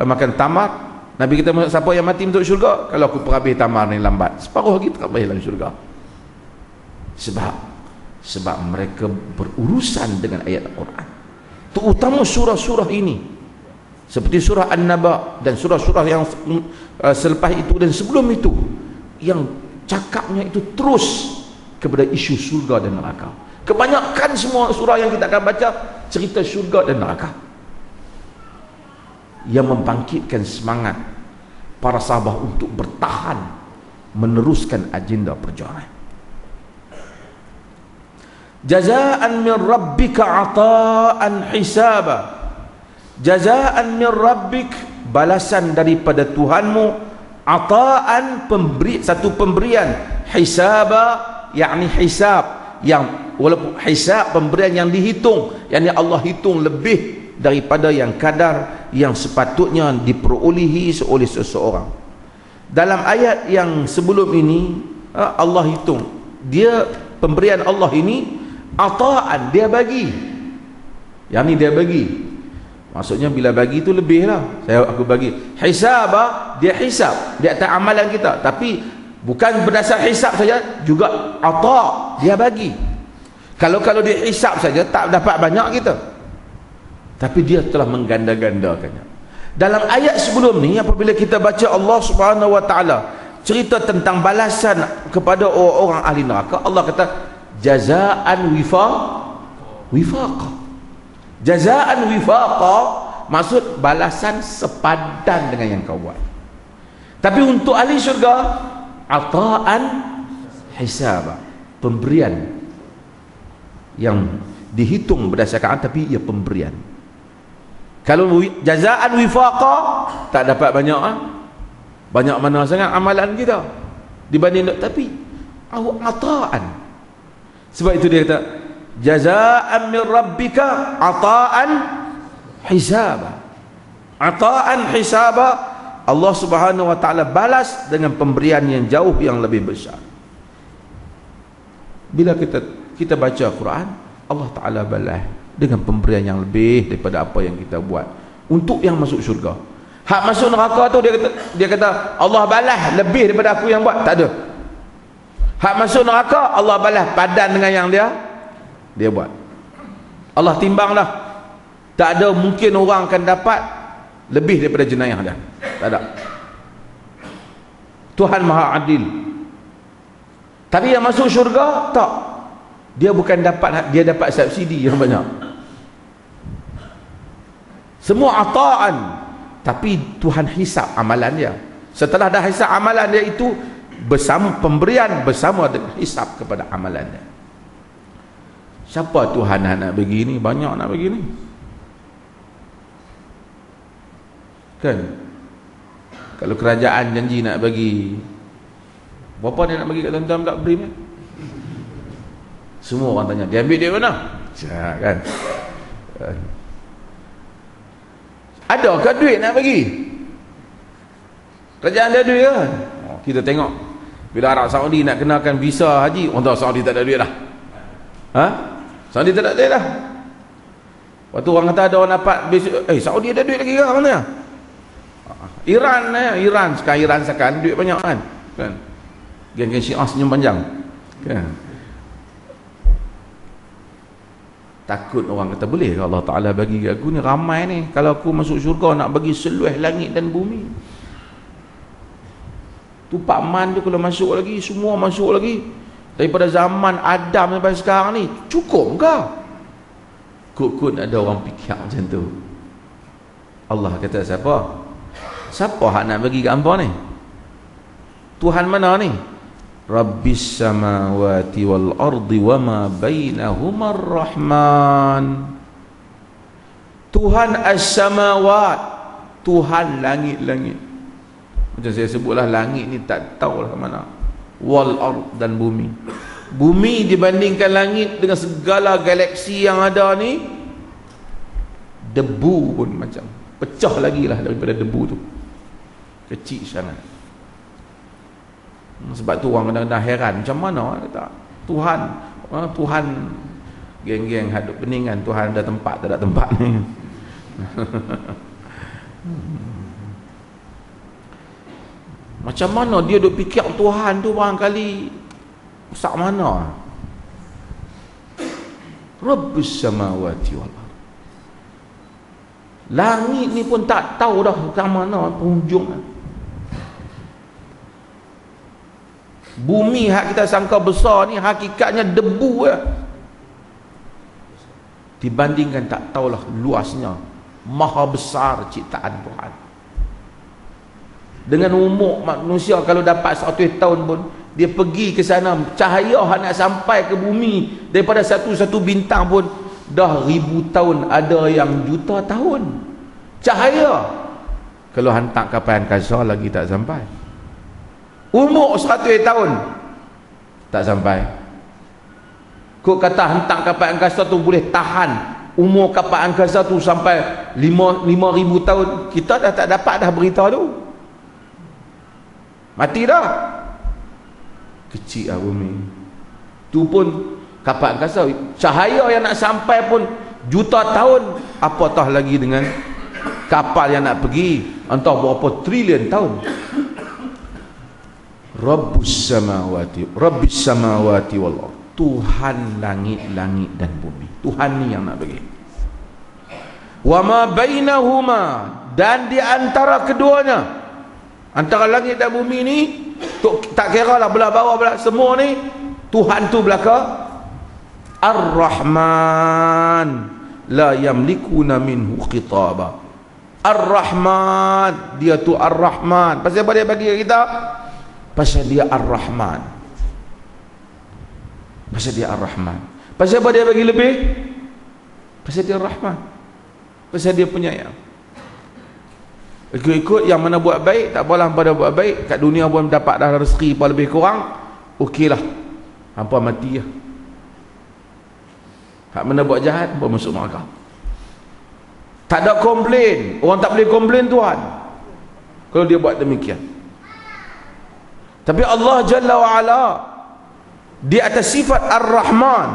makan tamar, Nabi kita, siapa yang mati untuk syurga? Kalau aku perhabis tamar ni lambat, separuh lagi tak habis dalam syurga. Sebab mereka berurusan dengan ayat Al-Quran, terutama surah-surah ini, seperti surah An-Naba dan surah-surah yang selepas itu dan sebelum itu, yang cakapnya itu terus kepada isu surga dan neraka. Kebanyakan semua surah yang kita akan baca cerita syurga dan neraka, yang membangkitkan semangat para sahabat untuk bertahan meneruskan agenda perjuangan. Jazaan min rabbika ata'an hisaba. Jazaan min rabbik, balasan daripada Tuhanmu, ata'an, satu pemberian, hisaba, yakni hisab, yang walaupun hisab pemberian yang dihitung, yakni Allah hitung lebih daripada yang kadar yang sepatutnya diperolehi oleh seseorang. Dalam ayat yang sebelum ini Allah hitung, dia pemberian Allah ini ata'an, dia bagi, yang ni dia bagi, maksudnya bila bagi itu lebih lah, aku bagi. Hisaba, dia hisab di atas amalan kita, tapi bukan berdasar hisab saja, juga ata', dia bagi. Kalau dia hisab saja tak dapat banyak kita, tapi dia telah mengganda-gandakannya. Dalam ayat sebelum ni, apabila kita baca Allah Subhanahu wa taala cerita tentang balasan kepada orang-orang ahli neraka, Allah kata jazaan wifaqa. Jazaan wifaqa maksud balasan sepadan dengan yang kau buat. Tapi untuk ahli syurga, ata'an hisaba, pemberian yang dihitung berdasarkan, tapi ia pemberian. Kalau jazaan wifaqa tak dapat banyak, banyak mana sangat amalan kita dibanding, tapi ata'an. Sebab itu dia kata jazaan min rabbika ata'an hisaba. Ata'an hisaba, Allah Subhanahu wa taala balas dengan pemberian yang jauh yang lebih besar. Bila kita baca Quran, Allah Taala balas dengan pemberian yang lebih daripada apa yang kita buat untuk yang masuk syurga. Hak masuk neraka tu dia kata Allah balas lebih daripada aku yang buat, tak ada. Hak masuk neraka Allah balas padan dengan yang dia buat. Allah timbanglah. Tak ada mungkin orang akan dapat lebih daripada jenayah dia. Tak ada. Tuhan Maha Adil. Tapi yang masuk syurga tak. Dia bukan dapat, dia dapat subsidi yang banyak. Semua ataan, tapi Tuhan hisap amalan dia. Setelah dah hisap amalan dia itu, bersama pemberian bersama dengan hisap kepada amalan dia. Siapa Tuhan nak bagi ni? Banyak nak bagi ni. Kan? Kalau kerajaan janji nak bagi, berapa dia nak bagi kat tuan-tuan tak beri ni? Semua orang tanya, dia ambil duit mana? Kan? Adakah duit nak bagi? Kerajaan ada duit kan? Kita tengok bila Arab Saudi nak kenakan visa haji, orang tahu Saudi tak ada duit dah. Ha? Saudi tak ada duit dah. Waktu orang kata ada orang dapat Saudi ada duit lagi ke mana? Iran sekarang duit banyak kan? Geng-geng Syiah senyum panjang. Kan? Takut orang kata, boleh ke Allah Ta'ala bagi ke aku ni? Ramai ni, kalau aku masuk syurga nak bagi seluih langit dan bumi. Tu Pak Man tu kalau masuk lagi, semua masuk lagi, daripada zaman Adam sampai sekarang ni, cukup ke? Kut-kut ada orang fikir macam tu. Allah kata siapa? Siapa hak nak bagi ke hangpa ni? Tuhan mana ni? Rabbis samawati wal ardi wa ma bainahuma ar-Rahman. Tuhan as-samawat, Tuhan langit-langit. Macam saya sebutlah, langit ni tak tahulah ke mana. Wal ard, dan bumi. Bumi dibandingkan langit dengan segala galaksi yang ada ni, debu pun macam pecah lagi lah daripada debu tu. Kecil sangat. Sebab tu orang kadang-kadang heran, macam mana kata Tuhan geng-geng hadap peningan, Tuhan ada tempat tak ada tempat ni. Macam mana dia duk fikir Tuhan tu barangkali sak mana? Rabbus samawati wal ard. Langit ni pun tak tahu dah kat mana penghujung. Bumi hak kita sangka besar ni hakikatnya debu ya. Dibandingkan tak tahulah luasnya, maha besar ciptaan Tuhan. Dengan umur manusia kalau dapat 100 tahun pun, dia pergi ke sana, cahaya nak sampai ke bumi daripada satu bintang pun dah 1000 tahun, ada yang juta tahun. Cahaya kalau hantar kapal angkasa lagi tak sampai. Umur 100 tahun tak sampai. Kau kata hantar kapal angkasa tu boleh tahan umur kapal angkasa tu sampai 5,000 tahun, kita dah tak dapat dah berita tu. Mati dah. Kecil lah bumi. Tu pun kapal angkasa, cahaya yang nak sampai pun juta tahun, apatah lagi dengan kapal yang nak pergi entah berapa trilion tahun. Rabbus samawati wal ard. Tuhan langit-langit dan bumi. Tuhan ni yang nak bagi. Wa ma bainahuma, dan di antara keduanya, antara langit dan bumi ni, tak kira lah belah bawah belah semua ni, Tuhan tu belaka Ar-Rahman, la yamlikuna minhu khitaba. Ar-Rahman, dia tu Ar-Rahman. Pasal apa dia bagi kita? Pasal dia Ar-Rahman. Pasal dia Ar-Rahman. Pasal apa dia bagi lebih? Pasal dia Ar-Rahman. Pasal dia penyayang. Ikut-ikut yang mana buat baik, tak apalah pada buat baik, kat dunia pun dapat dah rezeki apa lebih kurang, okeylah, hampa mati lah. Hak mana buat jahat, hampa masuk neraka. Tak ada komplain. Orang tak boleh komplain Tuhan. kalau dia buat demikian. Tapi Allah Jalla wa'ala di atas sifat Ar-Rahman,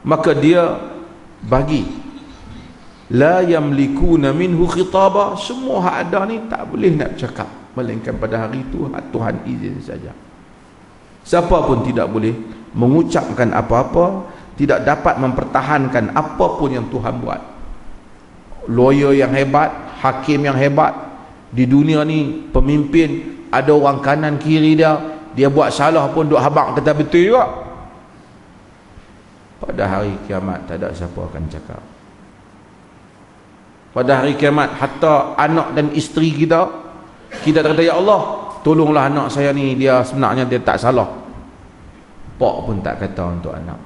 maka dia bagi la yamlikuna minhu khitaba, semua hak ada ni tak boleh nak cakap melainkan pada hari itu Tuhan izin saja. Siapa pun tidak boleh mengucapkan apa-apa, tidak dapat mempertahankan apa pun yang Tuhan buat. Lawyer yang hebat, hakim yang hebat di dunia ni, pemimpin, ada orang kanan kiri dia buat salah pun duk habaq kata betul juga. Pada hari kiamat tak ada siapa akan cakap. Pada hari kiamat, hatta anak dan isteri kita kata, ya Allah, tolonglah anak saya ni, dia sebenarnya dia tak salah. Pak pun tak kata untuk anak.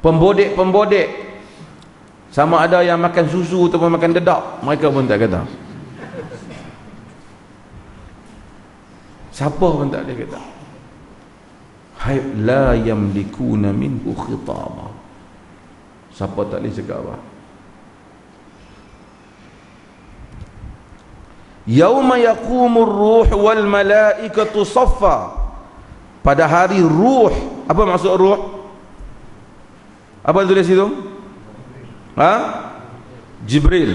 Pembodek sama ada yang makan susu ataupun makan dedak, mereka pun tak kata. Siapa pun tak boleh kata. Hai la yamlikuna minhu khitaba. Siapa tak boleh cakap apa? Yauma yaqumur ruh wal malaikatu saffa. Pada hari ruh, apa maksud ruh? Apa tulis itu? Jibril.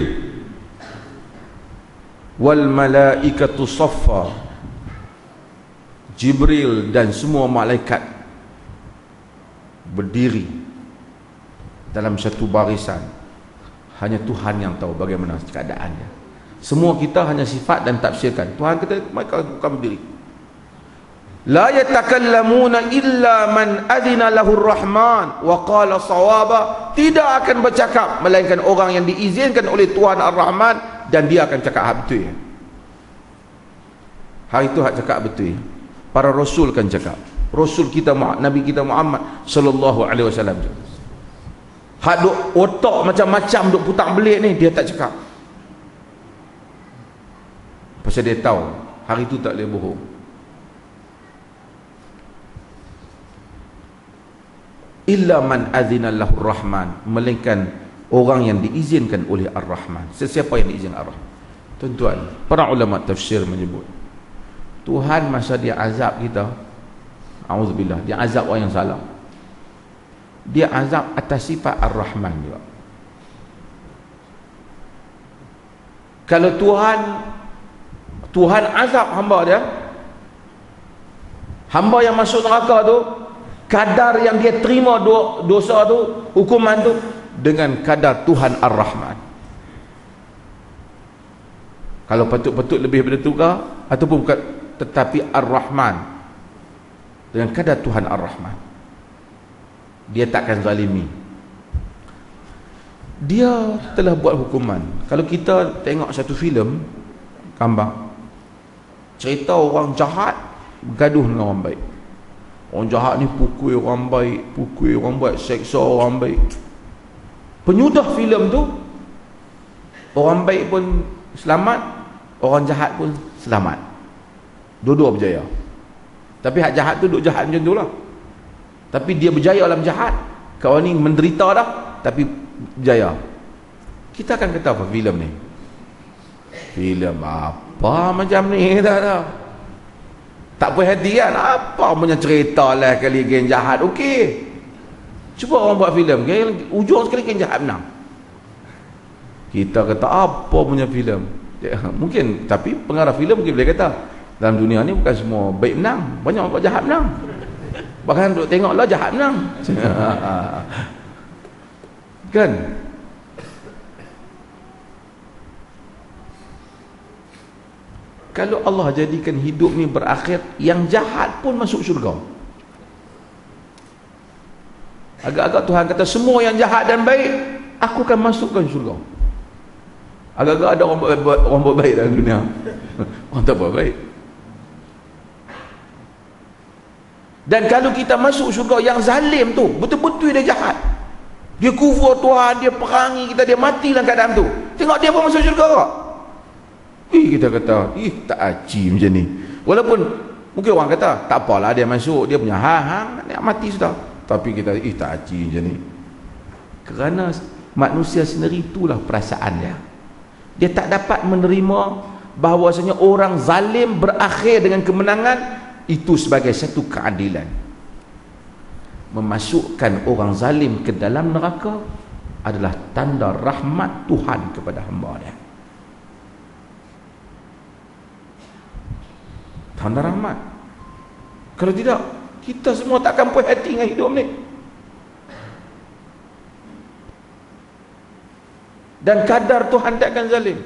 Wal malaikatu saffa. Jibril dan semua malaikat berdiri dalam satu barisan. Hanya Tuhan yang tahu bagaimana keadaannya. Semua kita hanya sifat dan tafsirkan. Tuhan kata mereka bukan berdiri. La yatakallamuna illa man adina lahur rahman wa qala sawaba. Tidak akan bercakap melainkan orang yang diizinkan oleh Tuhan Ar-Rahman, dan dia akan cakap hak betul. Hari itu hak cakap betul. Para rasul kan cakap. Rasul kita, Nabi kita Muhammad sallallahu alaihi wasallam. Hak duk otak macam-macam duk putar belik ni, dia tak cakap. Pasal dia tahu hari itu tak boleh bohong. Illa man azina lahu rahman, melainkan orang yang diizinkan oleh Ar-Rahman. Sesiapa yang diizinkan Ar-Rahman? Tuan-tuan, para ulama tafsir menyebut Tuhan masa dia azab kita, auzubillah, dia azab orang yang salah, dia azab atas sifat Ar-Rahman juga. Kalau Tuhan azab hamba dia, hamba yang masuk neraka tu, kadar yang dia terima dosa tu, hukuman tu, dengan kadar Tuhan Ar-Rahman. Kalau patut-patut lebih daripada tu kah? Ataupun bukan, tetapi Ar-Rahman dengan kadar Tuhan Ar-Rahman, dia takkan zalimi. Dia telah buat hukuman. Kalau kita tengok satu filem gambar, cerita orang jahat bergaduh dengan orang baik. Orang jahat ni pukul orang baik, pukul orang baik, seksa orang baik. Penyudah filem tu, orang baik pun selamat, orang jahat pun selamat. Dua-dua berjaya. Tapi hak jahat tu duk jahat macam tu lah. Tapi dia berjaya dalam jahat. Kawan ni menderita dah, tapi berjaya. Kita akan kata apa filem ni? Filem apa macam ni dah. Tak perhatian apa punya cerita lah kali geng jahat. Okey, cuba orang buat filem, ujung sekali geng jahat menang. Kita kata apa punya filem? Mungkin, tapi pengarah filem mungkin boleh kata dalam dunia ni bukan semua baik menang, banyak orang jahat menang. Bahkan duk tengoklah jahat menang. Kan? Kalau Allah jadikan hidup ni berakhir, yang jahat pun masuk syurga. Agak-agak Tuhan kata semua yang jahat dan baik aku akan masukkan syurga. Agak-agak ada orang buat baik dalam dunia. Orang tak buat baik. Dan kalau kita masuk syurga, yang zalim tu betul-betul dia jahat, dia kufur Tuhan, dia perangi kita, dia mati dalam keadaan tu, tengok dia pun masuk syurga tak? Kita kata, tak aci macam ni. Walaupun mungkin orang kata, tak apalah dia masuk, dia punya dia mati sudah. Tapi kita, tak aci macam ni. Kerana manusia sendiri itulah perasaan dia. Dia tak dapat menerima bahawasanya orang zalim berakhir dengan kemenangan, itu sebagai satu keadilan. Memasukkan orang zalim ke dalam neraka adalah tanda rahmat Tuhan kepada hamba dia. Tanda rahmat. Kalau tidak, kita semua takkan puas hati dengan hidup ni. Dan kadar Tuhan takkan zalim.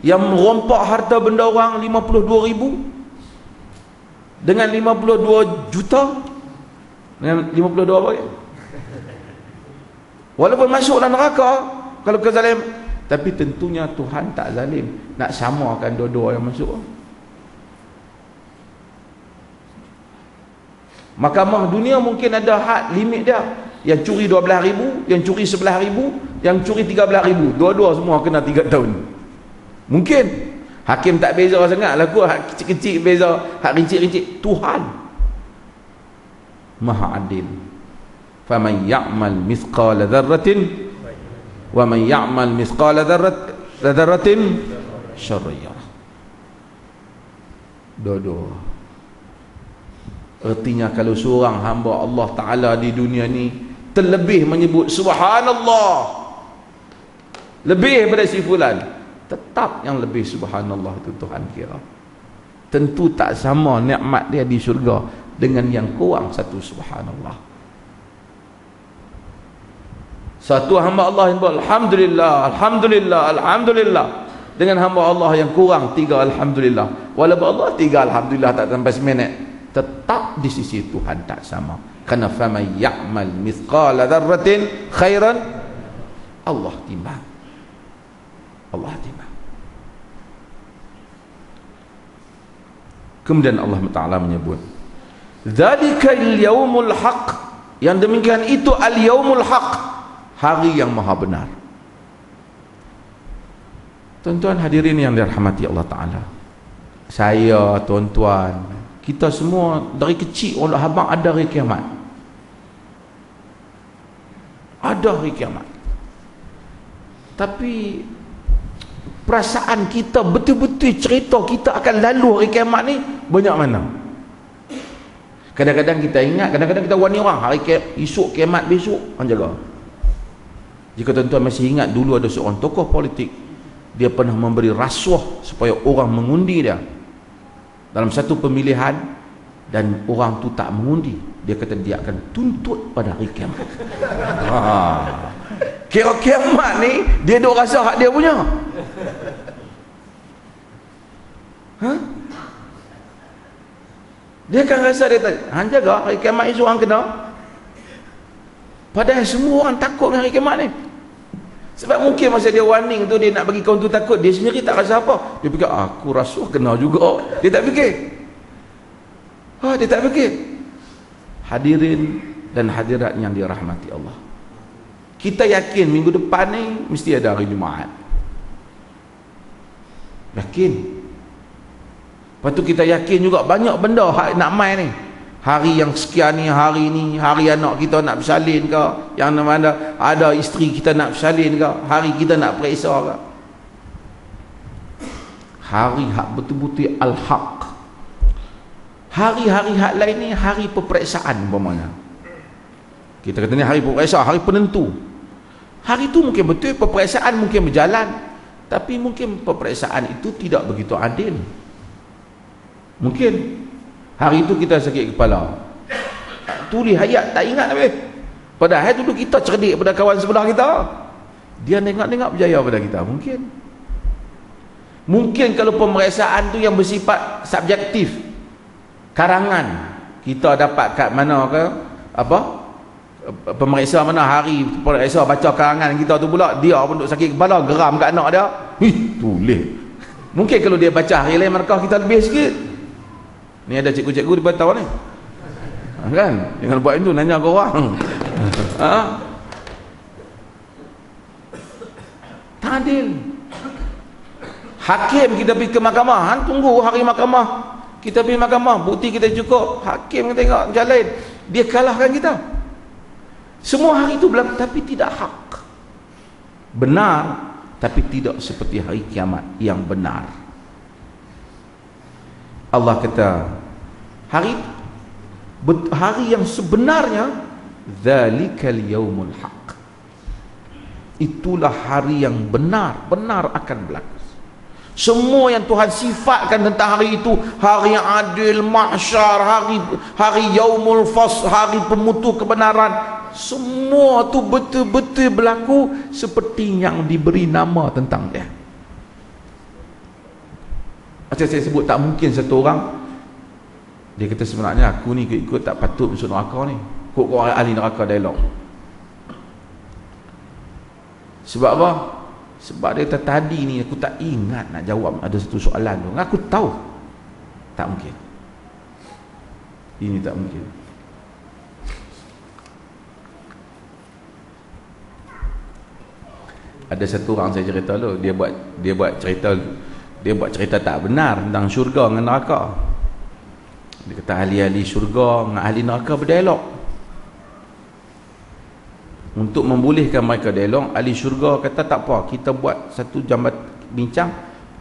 Yang merompak harta benda orang 52,000 dengan 52 juta, dengan 52 apa ya? Walaupun masuk dalam neraka kalau kezalim, tapi tentunya Tuhan tak zalim, nak samakan dua-dua yang masuk. Mahkamah dunia mungkin ada had limit dia. Yang curi 12,000, yang curi 11,000, yang curi 13,000, dua-dua semua kena 3 tahun. Mungkin hakim tak beza sangat lah kot, hak kecil-kecil beza, hak rincik-rincik. Tuhan Maha Adil. Faman ya'mal mithqala dzarratin wa man ya'mal mithqala dzarratin syarran yarah. Dua-dua. Artinya kalau seorang hamba Allah Ta'ala di dunia ni terlebih menyebut subhanallah lebih daripada si fulan, tetap yang lebih subhanallah itu Tuhan kira tentu tak sama nikmat dia di syurga dengan yang kurang satu subhanallah. Satu hamba Allah yang buat alhamdulillah, alhamdulillah, alhamdulillah, dengan hamba Allah yang kurang 3 alhamdulillah. Walaupun Allah 3 alhamdulillah tak sampai seminit, tetap di sisi Tuhan tak sama. Karena faman ya'mal mithqala dzarratin khairan, Allah timbang. Allah timbang. Kemudian Allah Ta'ala menyebut dzalikal yaumul haq, yang demikian itu al yaumul haq, hari yang maha benar. Tuan-tuan hadirin yang dirahmati Allah Ta'ala, saya, tuan-tuan, kita semua dari kecil Allah abang ada hari kiamat. Ada hari kiamat. Tapi perasaan kita betul-betul cerita kita akan lalu hari kiamat ni banyak mana? Kadang-kadang kita ingat, kadang-kadang kita wani orang hari esok kiamat besok, orang jaga. Jika tuan-tuan masih ingat, dulu ada seorang tokoh politik, dia pernah memberi rasuah supaya orang mengundi dia dalam satu pemilihan, dan orang tu tak mengundi. Dia kata dia akan tuntut pada hari kiamat. Kira kiamat ni dia duk rasa hak dia punya. Dia akan rasa dia tak, hang jaga hari kiamat esok hang kena. Padahal semua orang takut dengan hari kiamat ni. Sebab mungkin masa dia warning tu, dia nak bagi kawan tu takut, dia sendiri tak rasa apa. Dia fikir aku rasuah kena juga. Dia tak fikir. Dia tak fikir. Hadirin dan hadirat yang dirahmati Allah, kita yakin minggu depan ni mesti ada hari Jumaat. Yakin. Lepas tu kita yakin juga banyak benda nak mai ni. Hari yang sekian ni, hari ni, hari anak kita nak bersalin ke, yang mana ada isteri kita nak bersalin ke, hari kita nak periksa ke. Hari hak betul-betul al-haq. Hari-hari hak lain ni hari peperiksaan umpamanya. Kita kata ni hari peperiksaan, hari penentu. Hari tu mungkin betul peperiksaan mungkin berjalan, tapi mungkin peperiksaan itu tidak begitu adil. Mungkin hari itu kita sakit kepala, tulis hayat tak ingat habis. Padahal dulu kita cerdik pada kawan sebelah kita, dia tengok-tengok berjaya pada kita. Mungkin kalau pemeriksaan tu yang bersifat subjektif, karangan, kita dapat kat mana ke apa, pemeriksa mana hari pemeriksa baca karangan kita tu pula, dia pun duk sakit kepala, geram kat anak dia, tulis. Mungkin kalau dia baca hari lain markah kita lebih sikit. Ni ada cikgu-cikgu di Batau ni, kan, jangan buat itu, nanya ke orang. Tak adil. Hakim kita pergi ke mahkamah, tunggu hari mahkamah, kita pergi mahkamah, bukti kita cukup, hakim tengok jalan, dia kalahkan kita. Semua hari itu berlaku, tapi tidak hak. Benar, tapi tidak seperti hari kiamat yang benar. Allah kata hari yang sebenarnya, zalikal yaumul haq, itulah hari yang benar akan berlaku. Semua yang Tuhan sifatkan tentang hari itu, hari yang adil, mahsyar, hari yaumul fasl, hari pemutus kebenaran, semua tu betul-betul berlaku seperti yang diberi nama tentang dia. Macam saya sebut, tak mungkin satu orang dia kata sebenarnya aku ni ikut tak patut masuk neraka ni, kok orang ahli neraka dialog. Sebab apa? Sebab dia kata tadi ni aku tak ingat nak jawab ada satu soalan tu, aku tahu tak mungkin, ini tak mungkin. Ada satu orang saya cerita dulu, dia buat cerita tak benar tentang syurga dengan neraka. Dia kata ahli-ahli syurga dengan ahli neraka berdialog. Untuk membolehkan mereka dialog, ahli syurga kata tak apa, kita buat satu jambatan bincang.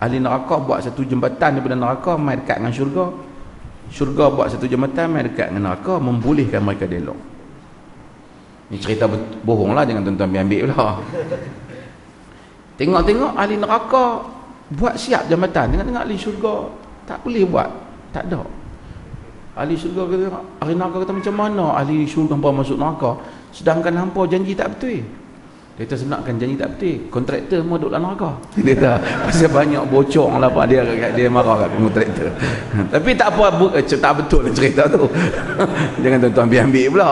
Ahli neraka buat satu jambatan daripada neraka mai dekat dengan syurga. Syurga buat satu jambatan mai dekat dengan neraka, membolehkan mereka dialog. Ni cerita bohong lah, jangan tuan-tuan ambil pula. Tengok-tengok ahli neraka buat siap jambatan, tengok-tengok ahli syurga tak boleh buat, tak ada. Ahli syurga kata, ahli neraka kata macam mana ahli syurga hampa masuk neraka sedangkan hampa janji tak betul. Dia kata sebenarnya janji tak betul, kontraktor semua duduk dalam neraka. Dia kata pasal banyak bocor lah pak, dia marah kat kontraktor. Tapi tak apa, tak betul cerita tu. Jangan tuan-tuan ambil pula.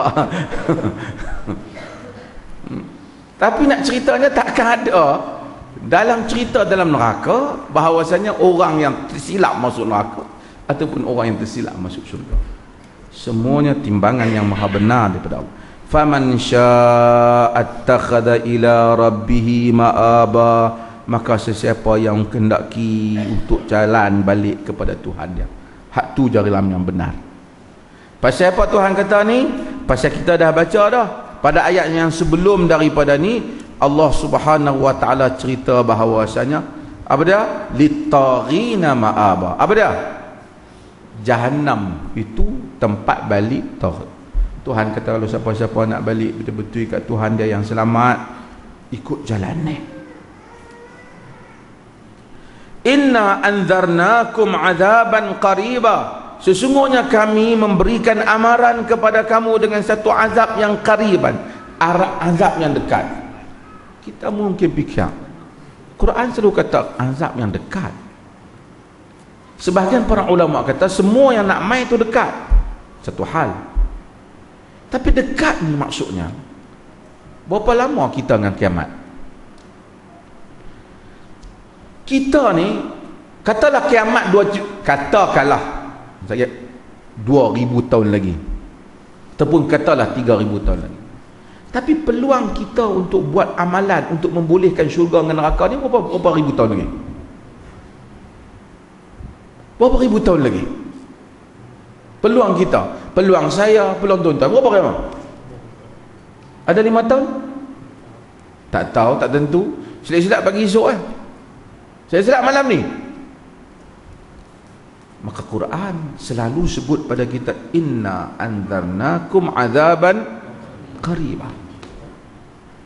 Tapi nak ceritanya takkan ada dalam cerita dalam neraka bahawasanya orang yang tersilap masuk neraka ataupun orang yang tersilap masuk syurga, semuanya timbangan yang maha benar daripada Allah. Faman syaa'a attakhadha ila rabbih ma'aba, maka sesiapa yang kehendaki untuk jalan balik kepada Tuhan dia, hak tu jalan yang benar. Pasal apa Tuhan kata ni? Pasal kita dah baca dah pada ayat yang sebelum daripada ni, Allah Subhanahu wa taala cerita bahawasanya apa dia? Litaghina ma'aba. Apa dia? Jahannam itu tempat balik tauhid. Tuhan kata kalau siapa-siapa nak balik betul-betul kat Tuhan dia yang selamat, ikut jalan ni. Inna anzarnakum azaban qariba, sesungguhnya kami memberikan amaran kepada kamu dengan satu azab yang qariban, azab yang dekat. Kita mungkin fikir Quran selalu kata azab yang dekat. Sebahagian para ulama kata semua yang nak mai itu dekat, satu hal. Tapi dekat ni maksudnya berapa lama kita dengan kiamat? Kita ni katalah kiamat katakanlah 2000 tahun lagi ataupun katalah 3000 tahun lagi. Tapi peluang kita untuk buat amalan untuk membolehkan syurga dengan neraka ni berapa ribu tahun lagi? Berapa ribu tahun lagi? Peluang kita, peluang saya, peluang tuan-tuan berapa lama? Ada 5 tahun? Tak tahu, tak tentu. Silap-silap pagi esok silap malam ni. Maka Quran selalu sebut pada kita, inna anzarnakum azaban qaribah.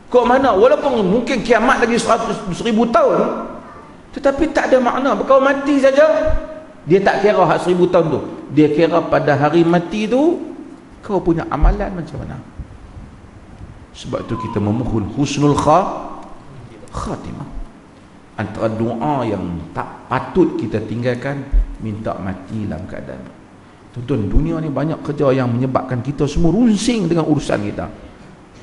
Kok mana? Walaupun mungkin kiamat lagi 100,000 tahun, tetapi tak ada makna. Kau mati saja, dia tak kira hak 1000 tahun tu. Dia kira pada hari mati tu kau punya amalan macam mana. Sebab tu kita memohon husnul khatimah. Antara doa yang tak patut kita tinggalkan, minta mati dalam keadaan. Tuan-tuan, dunia ni banyak kerja yang menyebabkan kita semua runsing dengan urusan kita.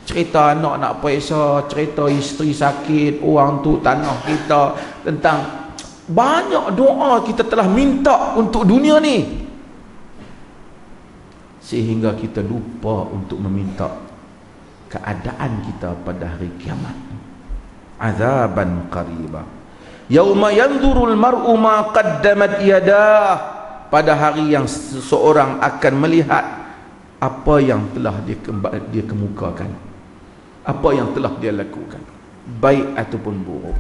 Cerita anak nak periksa, cerita isteri sakit, orang tu tanah kita, tentang banyak doa kita telah minta untuk dunia ni, sehingga kita lupa untuk meminta keadaan kita pada hari kiamat. Azaban qaribah. Yauma yanzurul mar'u ma qaddamat yadah, pada hari yang seseorang akan melihat apa yang telah dia kemukakan, apa yang telah dia lakukan, baik ataupun buruk.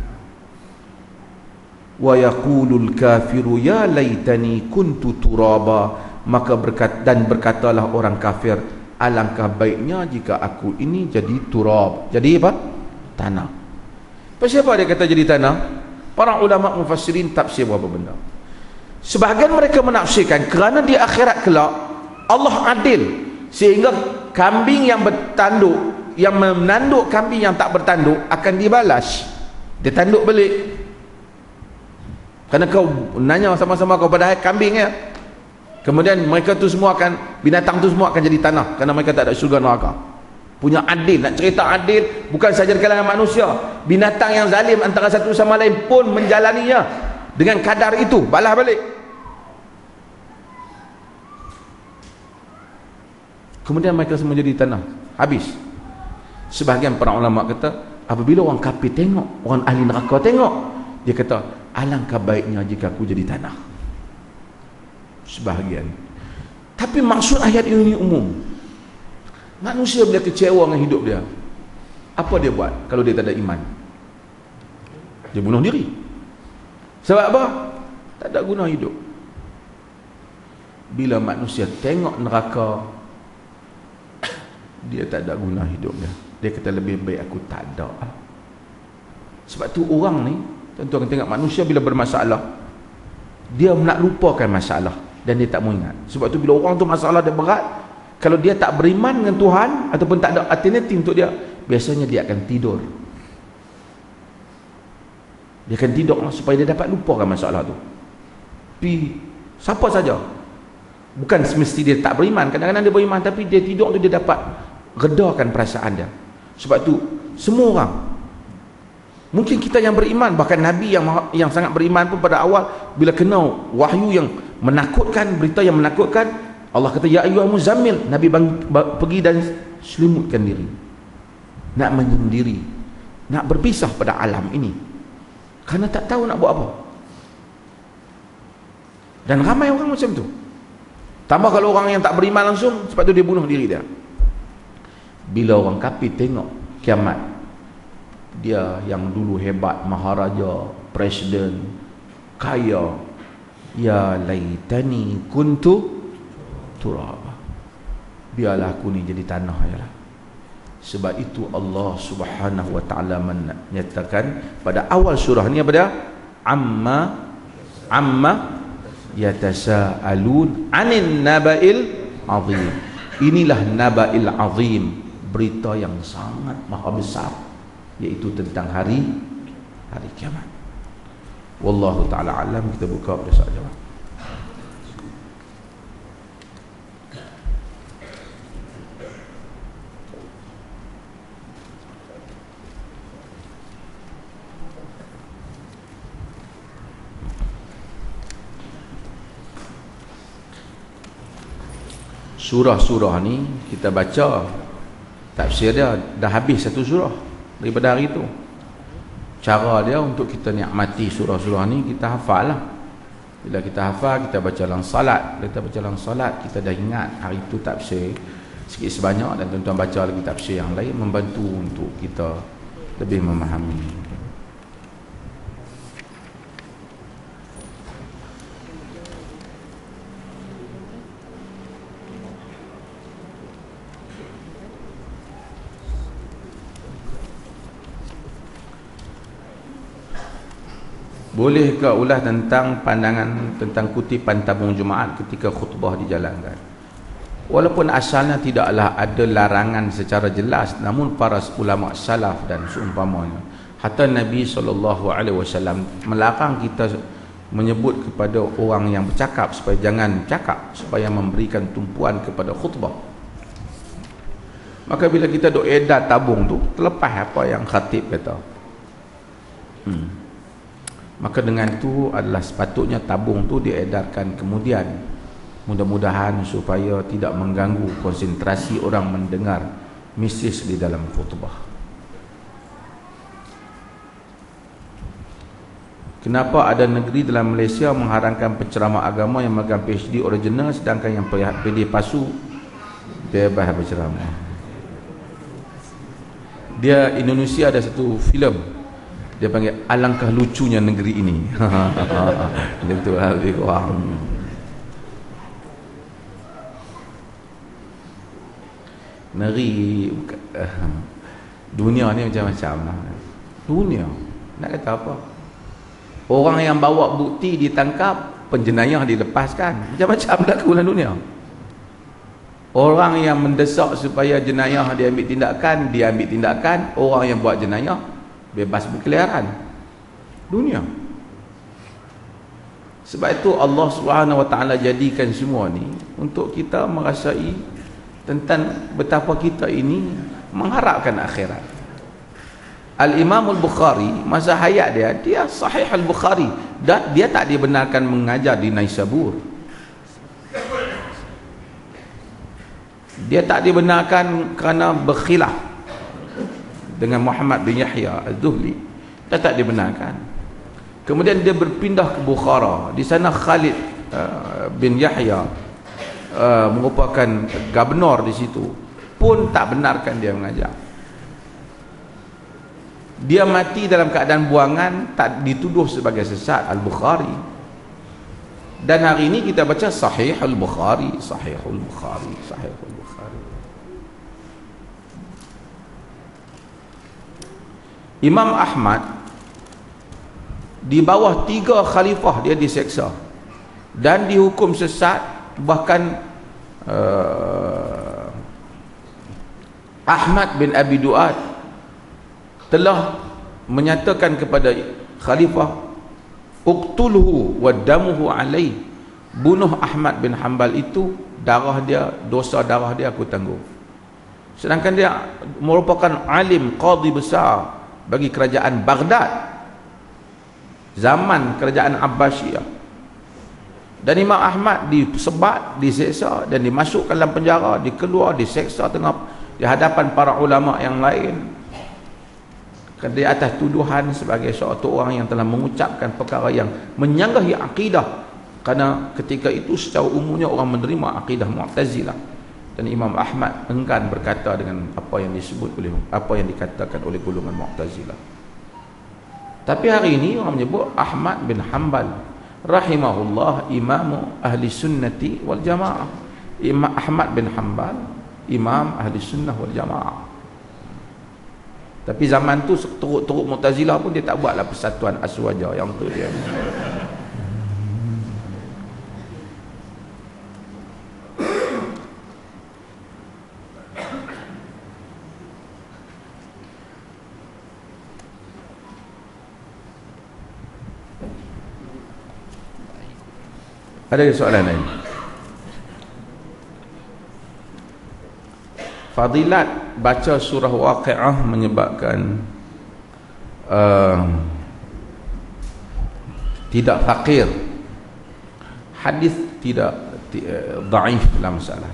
wa yaqulul kafiru ya laitani kuntu turaba, maka berkatalah orang kafir, alangkah baiknya jika aku ini jadi turab. Jadi apa? Tanah. Pasal apa dia kata jadi tanah? Para ulama mufassirin tafsir berapa benda. Sebahagian mereka menafsirkan kerana di akhirat kelak Allah adil, sehingga kambing yang bertanduk, yang menanduk kambing yang tak bertanduk akan dibalas. Dia tanduk balik. Kerana kau nanya sama-sama kau pada kambing ya. Kemudian mereka tu semua akan, binatang tu semua akan jadi tanah kerana mereka tak ada syurga neraka. Punya adil, nak cerita adil bukan saja di kalangan manusia, binatang yang zalim antara satu sama lain pun menjalaninya dengan kadar itu, balas balik. Kemudian mereka semua jadi tanah, habis. Sebahagian para ulama kata, apabila orang kafir tengok, orang ahli neraka tengok, dia kata, alangkah baiknya jika aku jadi tanah. Sebahagian. Tapi maksud ayat ini umum. Manusia bila kecewa dengan hidup dia, apa dia buat kalau dia tak ada iman? Dia bunuh diri. Sebab apa? Tak ada guna hidup. Bila manusia tengok neraka, dia tak ada guna hidup dia. Dia kata lebih baik aku tak ada. Sebab tu orang ni, tuan-tuan tengok manusia bila bermasalah, dia nak lupakan masalah dan dia tak mau ingat. Sebab tu bila orang tu masalah dia berat, kalau dia tak beriman dengan Tuhan ataupun tak ada alternatif untuk dia, biasanya dia akan tidur. Dia akan tidur supaya dia dapat lupakan masalah tu. Tapi siapa saja, bukan semesti dia tak beriman, kadang-kadang dia beriman tapi dia tidur tu dia dapat redakan perasaan dia. Sebab tu semua orang, mungkin kita yang beriman, bahkan Nabi yang sangat beriman pun pada awal bila kena wahyu yang menakutkan, berita yang menakutkan, Allah kata ya ayyuhal muzammil, Nabi pergi dan selimutkan diri, nak menyendiri, nak berpisah pada alam ini kerana tak tahu nak buat apa. Dan ramai orang macam tu. Tambah kalau orang yang tak beriman langsung, sebab tu dia bunuh diri dia. Bila orang kafir tengok kiamat, dia yang dulu hebat, maharaja, presiden, kaya, ya laitani kuntu turaba, biarlah aku ni jadi tanah ya lah. Sebab itu Allah Subhanahu wa taala menyatakan pada awal surah ni apa dia? Amma yatasaalun 'anil naba'il azim. Inilah naba'il azim, berita yang sangat maha besar, iaitu tentang hari kiamat. Wallahu taala alam. Kita buka pada soal jawab. Surah-surah ni kita baca tafsir dia, dah habis satu surah daripada hari tu. Cara dia untuk kita nikmati surah-surah ni, kita hafal lah. Bila kita hafal, kita baca dalam salat. Bila kita baca dalam salat, kita dah ingat hari tu tafsir sikit sebanyak, dan tuan-tuan baca lagi tafsir yang lain, membantu untuk kita lebih memahami. Bolehkah ulas tentang pandangan tentang kutipan tabung Jumaat ketika khutbah dijalankan? Walaupun asalnya tidaklah ada larangan secara jelas, namun para ulama salaf dan seumpamanya, hatta Nabi SAW melarang kita menyebut kepada orang yang bercakap supaya jangan cakap, supaya memberikan tumpuan kepada khutbah. Maka bila kita duk edar tabung tu, terlepas apa yang khatib kata, maka dengan itu adalah sepatutnya tabung tu diedarkan kemudian, mudah-mudahan supaya tidak mengganggu konsentrasi orang mendengar mesej di dalam khutbah. Kenapa ada negeri dalam Malaysia mengharamkan penceramah agama yang memegang PhD original, sedangkan yang PhD palsu bebas berceramah? Dia Indonesia ada satu filem Dia panggil alangkah lucunya negeri ini. Itu lah lebih kurang. Dunia ni macam-macam lah. Dunia nak kata apa? Orang yang bawa bukti ditangkap, penjenayah dilepaskan. Macam-macam dah kebulan dunia. Orang yang mendesak supaya jenayah diambil tindakan, dia ambil tindakan. Orang yang buat jenayah bebas berkeliaran. Dunia. Sebab itu Allah Subhanahu Wa Taala jadikan semua ni untuk kita merasai tentang betapa kita ini mengharapkan akhirat. Al-Imam Al-Bukhari masa hayat dia Sahih Al-Bukhari, dan dia tak dibenarkan mengajar di Naisabur. Dia tak dibenarkan kerana berkhilaf dengan Muhammad bin Yahya Az-Zuhli. Dia tak dibenarkan. Kemudian dia berpindah ke Bukhara. Di sana Khalid bin Yahya merupakan gubernur di situ, pun tak benarkan dia mengajar. Dia mati dalam keadaan buangan, tak dituduh sebagai sesat. Al-Bukhari. Dan hari ini kita baca Sahih Al-Bukhari, Sahih Al-Bukhari, Sahih Al-Bukhari. Imam Ahmad di bawah 3 khalifah dia diseksa dan dihukum sesat. Bahkan Ahmad bin Abi Duad telah menyatakan kepada khalifah, uqtulhu wa damuhu alaih, bunuh Ahmad bin Hanbal itu, darah dia, dosa darah dia aku tanggung. Sedangkan dia merupakan alim qadi besar bagi kerajaan Baghdad zaman kerajaan Abbasiyah. Dan Imam Ahmad disebat, diseksa dan dimasukkan dalam penjara, dikeluar, diseksa tengah di hadapan para ulama yang lain di atas tuduhan sebagai suatu orang yang telah mengucapkan perkara yang menyanggahi akidah. Kerana ketika itu secara umumnya orang menerima akidah Mu'tazilah, dan Imam Ahmad enggan berkata dengan apa yang disebut oleh apa yang dikatakan oleh golongan Mu'tazilah. Tapi hari ini orang menyebut Ahmad bin Hanbal rahimahullah imamu ahli sunnati wal jamaah. Imam Ahmad bin Hanbal imam ahli sunnah wal jamaah. Tapi zaman tu teruk-teruk Mu'tazilah pun dia tak buatlah persatuan aswaja yang tu dia. Ada soalan lain? Fadilat baca surah Waqiah menyebabkan tidak fakir. Hadis tidak dhaif dalam masalah.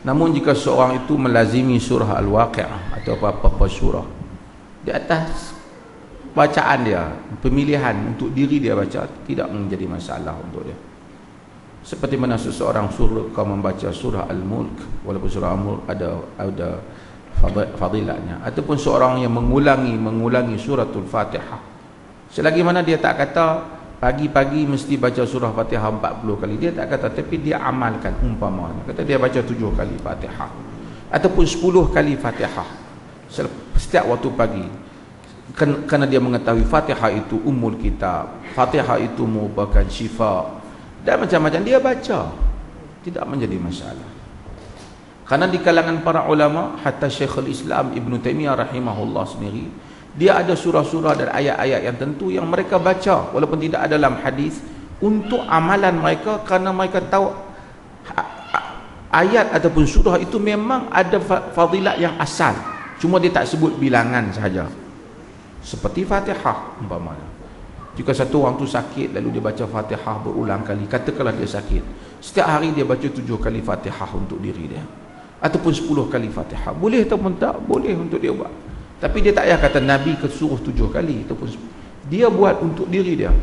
Namun jika seorang itu melazimi surah Al-Waqiah atau apa-apa surah di atas bacaan dia, pemilihan untuk diri dia baca, tidak menjadi masalah untuk dia. Seperti mana seseorang suruh kau membaca surah Al-Mulk, walaupun surah Al-Mulk ada fadilatnya, ataupun seorang yang mengulangi suratul Fatihah, selagi mana dia tak kata pagi-pagi mesti baca surah Fatihah 40 kali, dia tak kata, tapi dia amalkan. Umpamanya kata dia baca 7 kali Fatihah ataupun 10 kali Fatihah setiap waktu pagi, kerana dia mengetahui Fatihah itu ummul kitab, Fatihah itu merupakan syifa, dan macam-macam dia baca, tidak menjadi masalah. Karena di kalangan para ulama, hatta Syekhul Islam Ibn Taymiyah rahimahullah sendiri, dia ada surah-surah dan ayat-ayat yang tentu yang mereka baca walaupun tidak ada dalam hadis untuk amalan mereka, kerana mereka tahu ayat ataupun surah itu memang ada fadilat yang asal, cuma dia tak sebut bilangan sahaja. Seperti Fatihah umpamanya, jika satu orang tu sakit lalu dia baca Fatihah berulang kali, katakanlah dia sakit, setiap hari dia baca 7 kali Fatihah untuk diri dia, ataupun 10 kali Fatihah, boleh ataupun tak boleh untuk dia buat. Tapi dia tak payah kata Nabi kesuruh 7 kali ataupun dia buat untuk diri dia,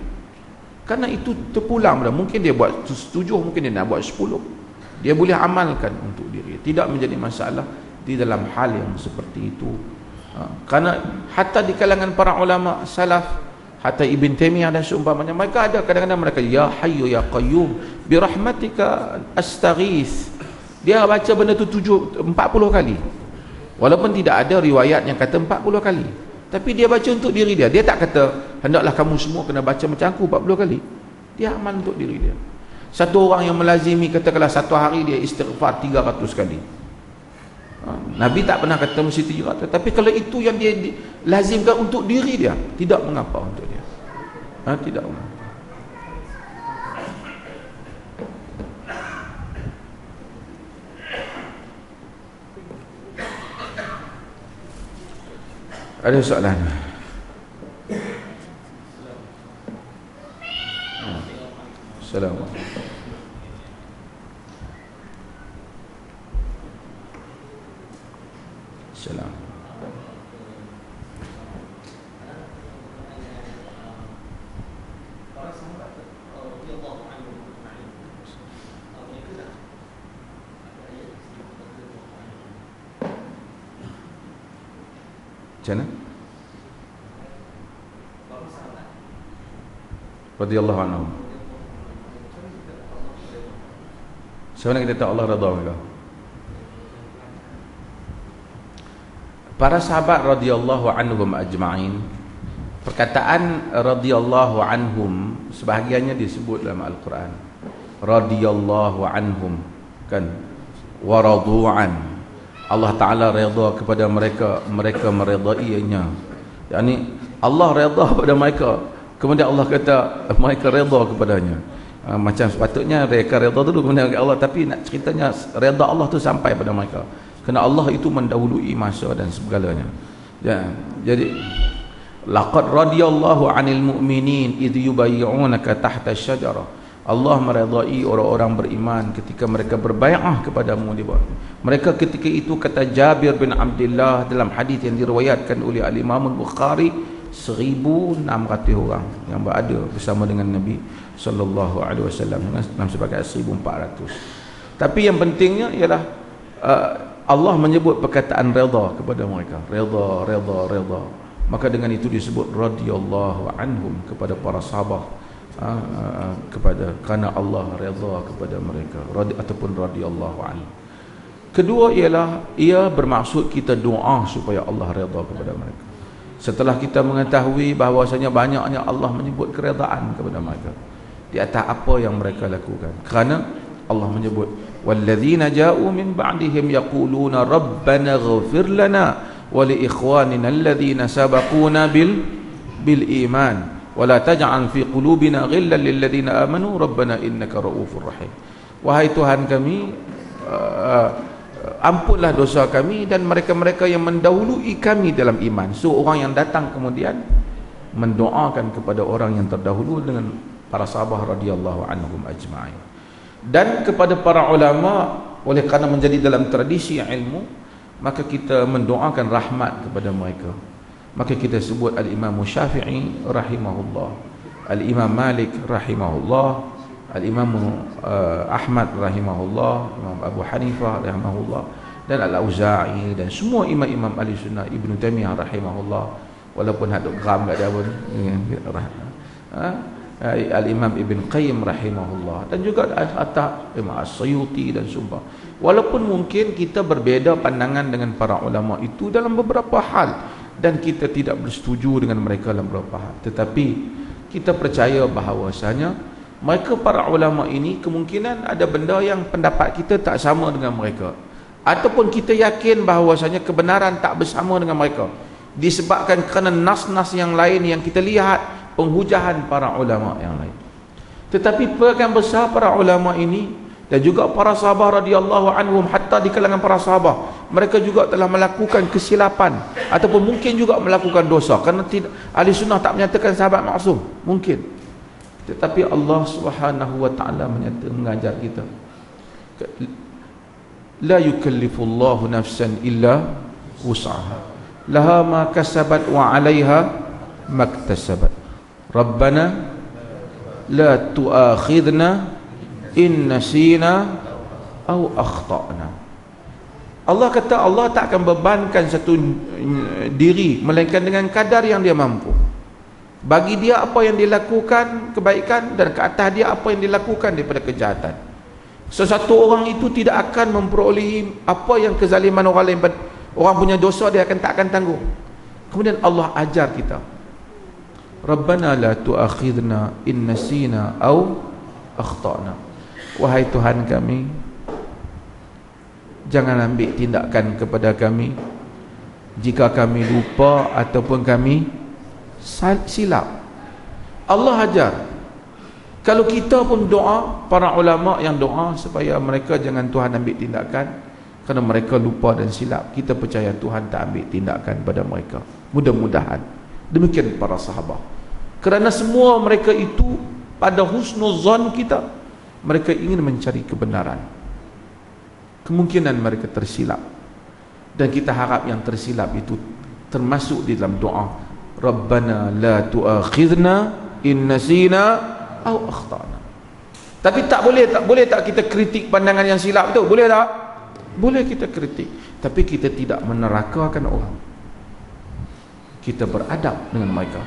kerana itu terpulang dah. Mungkin dia buat 7, mungkin dia nak buat 10, dia boleh amalkan untuk diri, tidak menjadi masalah di dalam hal yang seperti itu. Kerana hatta di kalangan para ulama salaf, hatta Ibn Taimiyah dan seumpamanya, mereka ada kadang-kadang mereka ya hayyu ya qayyum bi rahmatika astaghith. Dia baca benda tu 40 kali. Walaupun tidak ada riwayat yang kata 40 kali. Tapi dia baca untuk diri dia. Dia tak kata hendaklah kamu semua kena baca macam aku 40 kali. Dia amal untuk diri dia. Satu orang yang melazimi katakanlah satu hari dia istighfar 300 kali. Nabi tak pernah kata mesti 300, tapi kalau itu yang dia lazimkan untuk diri dia, tidak mengapa untuk dia. Tidak mengapa. Ada soalan? Assalamualaikum. Salam. Macam mana? Radiyallahu anhu. Sebenarnya kita tahu Allah redha mereka. Para sahabat radhiyallahu anhum ajma'in, perkataan radhiyallahu anhum sebahagiannya disebut dalam Al-Quran. Radhiyallahu anhum, kan, wa radu'an. Allah Ta'ala redha kepada mereka, mereka meredainya. Yani Allah redha kepada mereka, kemudian Allah kata mereka redha kepadanya. Macam sepatutnya mereka redha dulu kemudian Allah, tapi nak ceritanya redha Allah tu sampai pada mereka. Kerana Allah itu mendahului masa dan segalanya. Ya, jadi laqad radiyallahu 'anil mu'minin idh yubayyi'unaka tahta asy-syajarah. Allah meredai orang-orang beriman ketika mereka berbai'ah kepadamu di bawah. Mereka ketika itu, kata Jabir bin Abdullah dalam hadis yang diriwayatkan oleh Al-Imam Al-Bukhari, 1,600 orang yang berada bersama dengan Nabi sallallahu alaihi wasallam, dalam sebagai 1,400. Tapi yang pentingnya ialah Allah menyebut perkataan redha kepada mereka. Redha. Maka dengan itu disebut radhiyallahu anhum kepada para sahabat, kepada kerana Allah redha kepada mereka, ataupun radhiyallahu anhu. Kedua ialah ia bermaksud kita doa supaya Allah redha kepada mereka. Setelah kita mengetahui bahawasanya banyaknya Allah menyebut keredaan kepada mereka di atas apa yang mereka lakukan, kerana Allah menyebut walladzina ja'u min ba'dihim yaquluna rabbana ighfir lana wa li ikhwanina alladhina sabaquna bil iman wa la taj'al fi qulubina ghillan lil ladzina amanu rabbana innaka ra'ufur rahim. Wahai Tuhan kami, ampunlah dosa kami dan mereka-mereka yang mendahului kami dalam iman. So orang yang datang kemudian mendoakan kepada orang yang terdahulu dengan para sahabat radhiyallahu anhum ajma'in. Dan kepada para ulama, oleh kerana menjadi dalam tradisi ilmu, maka kita mendoakan rahmat kepada mereka. Maka kita sebut Al-Imam Syafi'i rahimahullah, Al-Imam Malik rahimahullah, Al-Imam Ahmad rahimahullah, Imam Abu Hanifah rahimahullah, dan Al-Auza'i, dan semua imam-imam ahli sunnah, Ibn Taimiyah rahimahullah, walaupun ada gram tak ada pun, Al-Imam Ibn Qayyim rahimahullah, dan juga Atta Imam As-Suyuti dan sumpah. Walaupun mungkin kita berbeza pandangan dengan para ulama itu dalam beberapa hal, dan kita tidak bersetuju dengan mereka dalam beberapa hal, tetapi kita percaya bahawasanya mereka para ulama ini kemungkinan ada benda yang pendapat kita tak sama dengan mereka, ataupun kita yakin bahawasanya kebenaran tak bersama dengan mereka, disebabkan kerana nas-nas yang lain yang kita lihat, penghujahan para ulama yang lain. Tetapi pegang besar para ulama ini dan juga para sahabat radhiyallahu anhum, hatta di kalangan para sahabat, mereka juga telah melakukan kesilapan ataupun mungkin juga melakukan dosa, kerana tidak, ahli sunnah tak menyatakan sahabat maksum, mungkin. Tetapi Allah Subhanahu wa taala mengajar kita, la yukallifullahu nafsan illa wus'aha, laha ma kasabat wa 'alaiha maktasabat. Rabbana la tu'akhidna in nasina aw akhtana. Allah kata Allah tak akan bebankan satu diri melainkan dengan kadar yang dia mampu. Bagi dia apa yang dilakukan kebaikan, dan ke atas dia apa yang dilakukan daripada kejahatan. Sesuatu orang itu tidak akan memperolehi apa yang kezaliman orang lain. Orang punya dosa dia tak akan tanggung. Kemudian Allah ajar kita, Rabbana la tu'akhidna in nasina au akhtana. Wahai Tuhan kami, jangan ambil tindakan kepada kami jika kami lupa ataupun kami silap. Allah ajar. Kalau kita pun doa, para ulama yang doa supaya mereka jangan Tuhan ambil tindakan kerana mereka lupa dan silap, kita percaya Tuhan tak ambil tindakan pada mereka. Mudah-mudahan demikian para sahabat, kerana semua mereka itu pada husnuzan kita, mereka ingin mencari kebenaran. Kemungkinan mereka tersilap, dan kita harap yang tersilap itu termasuk di dalam doa, Rabbana la tu'akhidna in nasina au akhtana. Tapi tak boleh tak kita kritik pandangan yang silap tu? Boleh tak? Boleh kita kritik, tapi kita tidak menerakakan orang. Kita beradab dengan mereka.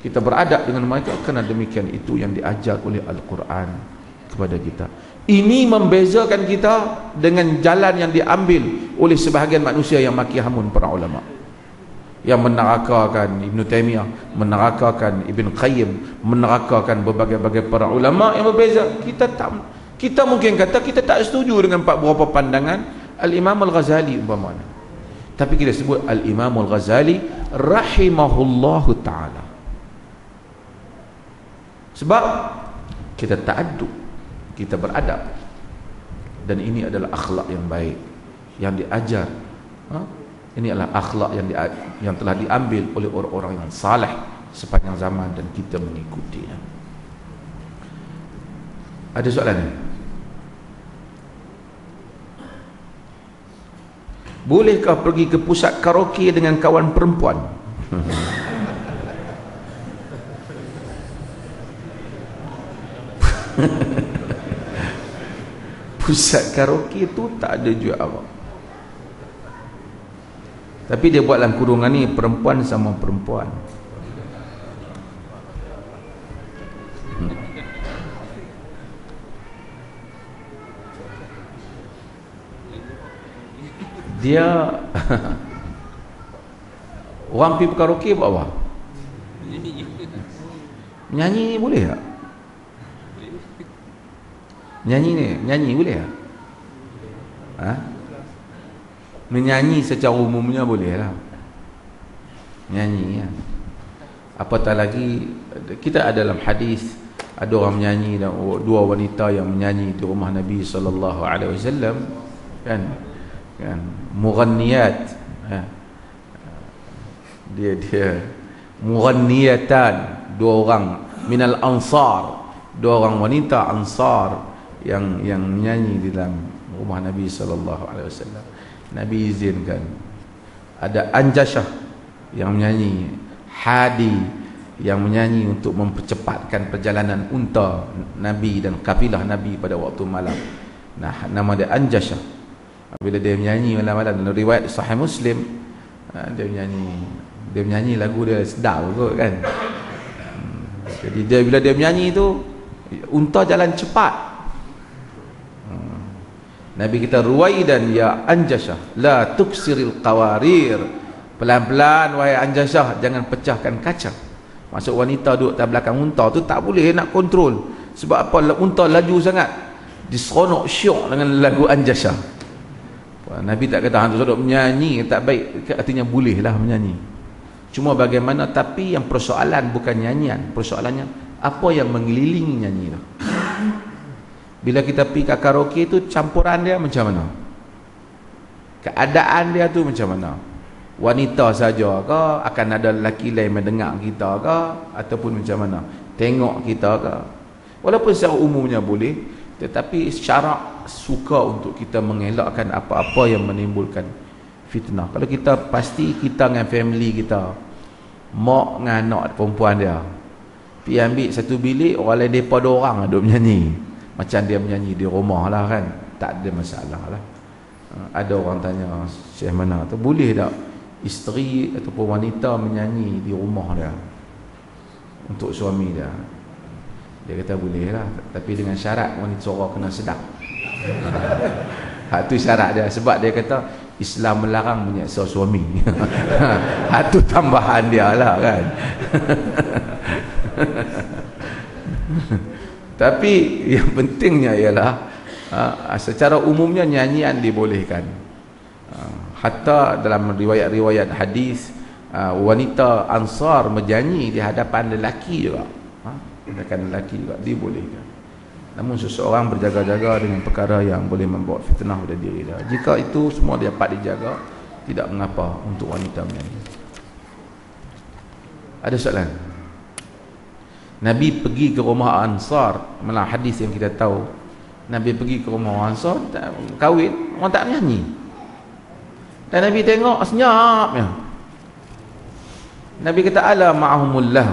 Kita beradab dengan mereka kerana demikian itu yang diajar oleh Al-Quran kepada kita. Ini membezakan kita dengan jalan yang diambil oleh sebahagian manusia yang maki hamun para ulama, yang menerakakan Ibn Taymiyah, menerakakan Ibn Qayyim, menerakakan berbagai-bagai para ulama yang berbeza. Kita mungkin kata kita tak setuju dengan beberapa pandangan Al-Imam Al-Ghazali umpamanya, tapi kita sebut Al-Imam Al-Ghazali rahimahullahu ta'ala, sebab kita ta'addub, kita beradab, dan ini adalah akhlak yang baik yang diajar. Ini adalah akhlak yang telah diambil oleh orang-orang yang saleh sepanjang zaman, dan kita mengikutinya. Ada soalan ni? Bolehkah pergi ke pusat karaoke dengan kawan perempuan? Pusat karaoke tu tak ada juga apa, tapi dia buat dalam kurungan ni perempuan sama perempuan. Dia orang pergi karaoke buat apa? Menyanyi ni boleh tak? Menyanyi boleh tak? Menyanyi secara umumnya boleh lah, menyanyi ya. Apatah lagi kita ada dalam hadis, ada orang menyanyi, dan dua wanita yang menyanyi di rumah Nabi SAW, kan mughanniyat, dia mughanniyatan, dua orang minal ansar, dua orang wanita ansar yang menyanyi di dalam rumah Nabi SAW. Nabi izinkan. Ada Anjashah yang menyanyi, Hadi yang menyanyi untuk mempercepatkan perjalanan unta Nabi dan kafilah Nabi pada waktu malam. Nah, nama dia Anjashah. Bila dia menyanyi malam-malam, dalam riwayat Sahih Muslim, dia menyanyi lagu dia sedap kot kan. Jadi bila dia menyanyi tu, unta jalan cepat. Nabi kita, ruwaidan ya Anjashah la tuksiril qawarir, pelan-pelan wahai Anjashah, jangan pecahkan kaca. Maksud wanita duduk atas belakang unta tu tak boleh nak kontrol. Sebab apa? Unta laju sangat, diseronok syok dengan lagu Anjashah. Nabi tak kata hantu duduk menyanyi tak baik, artinya bolehlah menyanyi. Cuma bagaimana, tapi yang persoalan bukan nyanyian, persoalannya apa yang mengelilingi nyanyi tu. Bila kita pergi ke karaoke tu, campuran dia macam mana? Keadaan dia tu macam mana? Wanita saja ke? Akan ada lelaki lain mendengar kita ke? Ataupun macam mana? Tengok kita ke? Walaupun secara umumnya boleh, tetapi syarak suka untuk kita mengelakkan apa-apa yang menimbulkan fitnah. Kalau kita pasti kita dengan family kita, mak dengan anak perempuan dia, pergi ambil satu bilik, orang lain mereka dua orang duduk menyanyi macam dia menyanyi di rumah lah kan, tak ada masalah lah. Ada orang tanya Syekh Mana tu, boleh tak isteri ataupun wanita menyanyi di rumah dia untuk suami dia? Dia kata boleh lah, tapi dengan syarat wanita suara kena sedap. Hak tu syarat dia, sebab dia kata Islam melarang menyeksa suami. Hak tu tambahan dia lah kan. Tapi yang pentingnya ialah secara umumnya nyanyian dibolehkan. Hatta dalam riwayat-riwayat hadis, wanita Ansar menyanyi di hadapan lelaki juga. Hadapan lelaki juga dibolehkan. Namun seseorang berjaga-jaga dengan perkara yang boleh membawa fitnah pada diri dia. Jika itu semua dapat dijaga, tidak mengapa untuk wanita menyanyi. Ada soalan? Nabi pergi ke rumah Ansar, malah hadis yang kita tahu, Nabi pergi ke rumah Ansar kahwin, orang tak menyanyi. Dan Nabi tengok senyapnya. Nabi kata ala ma'ahumullah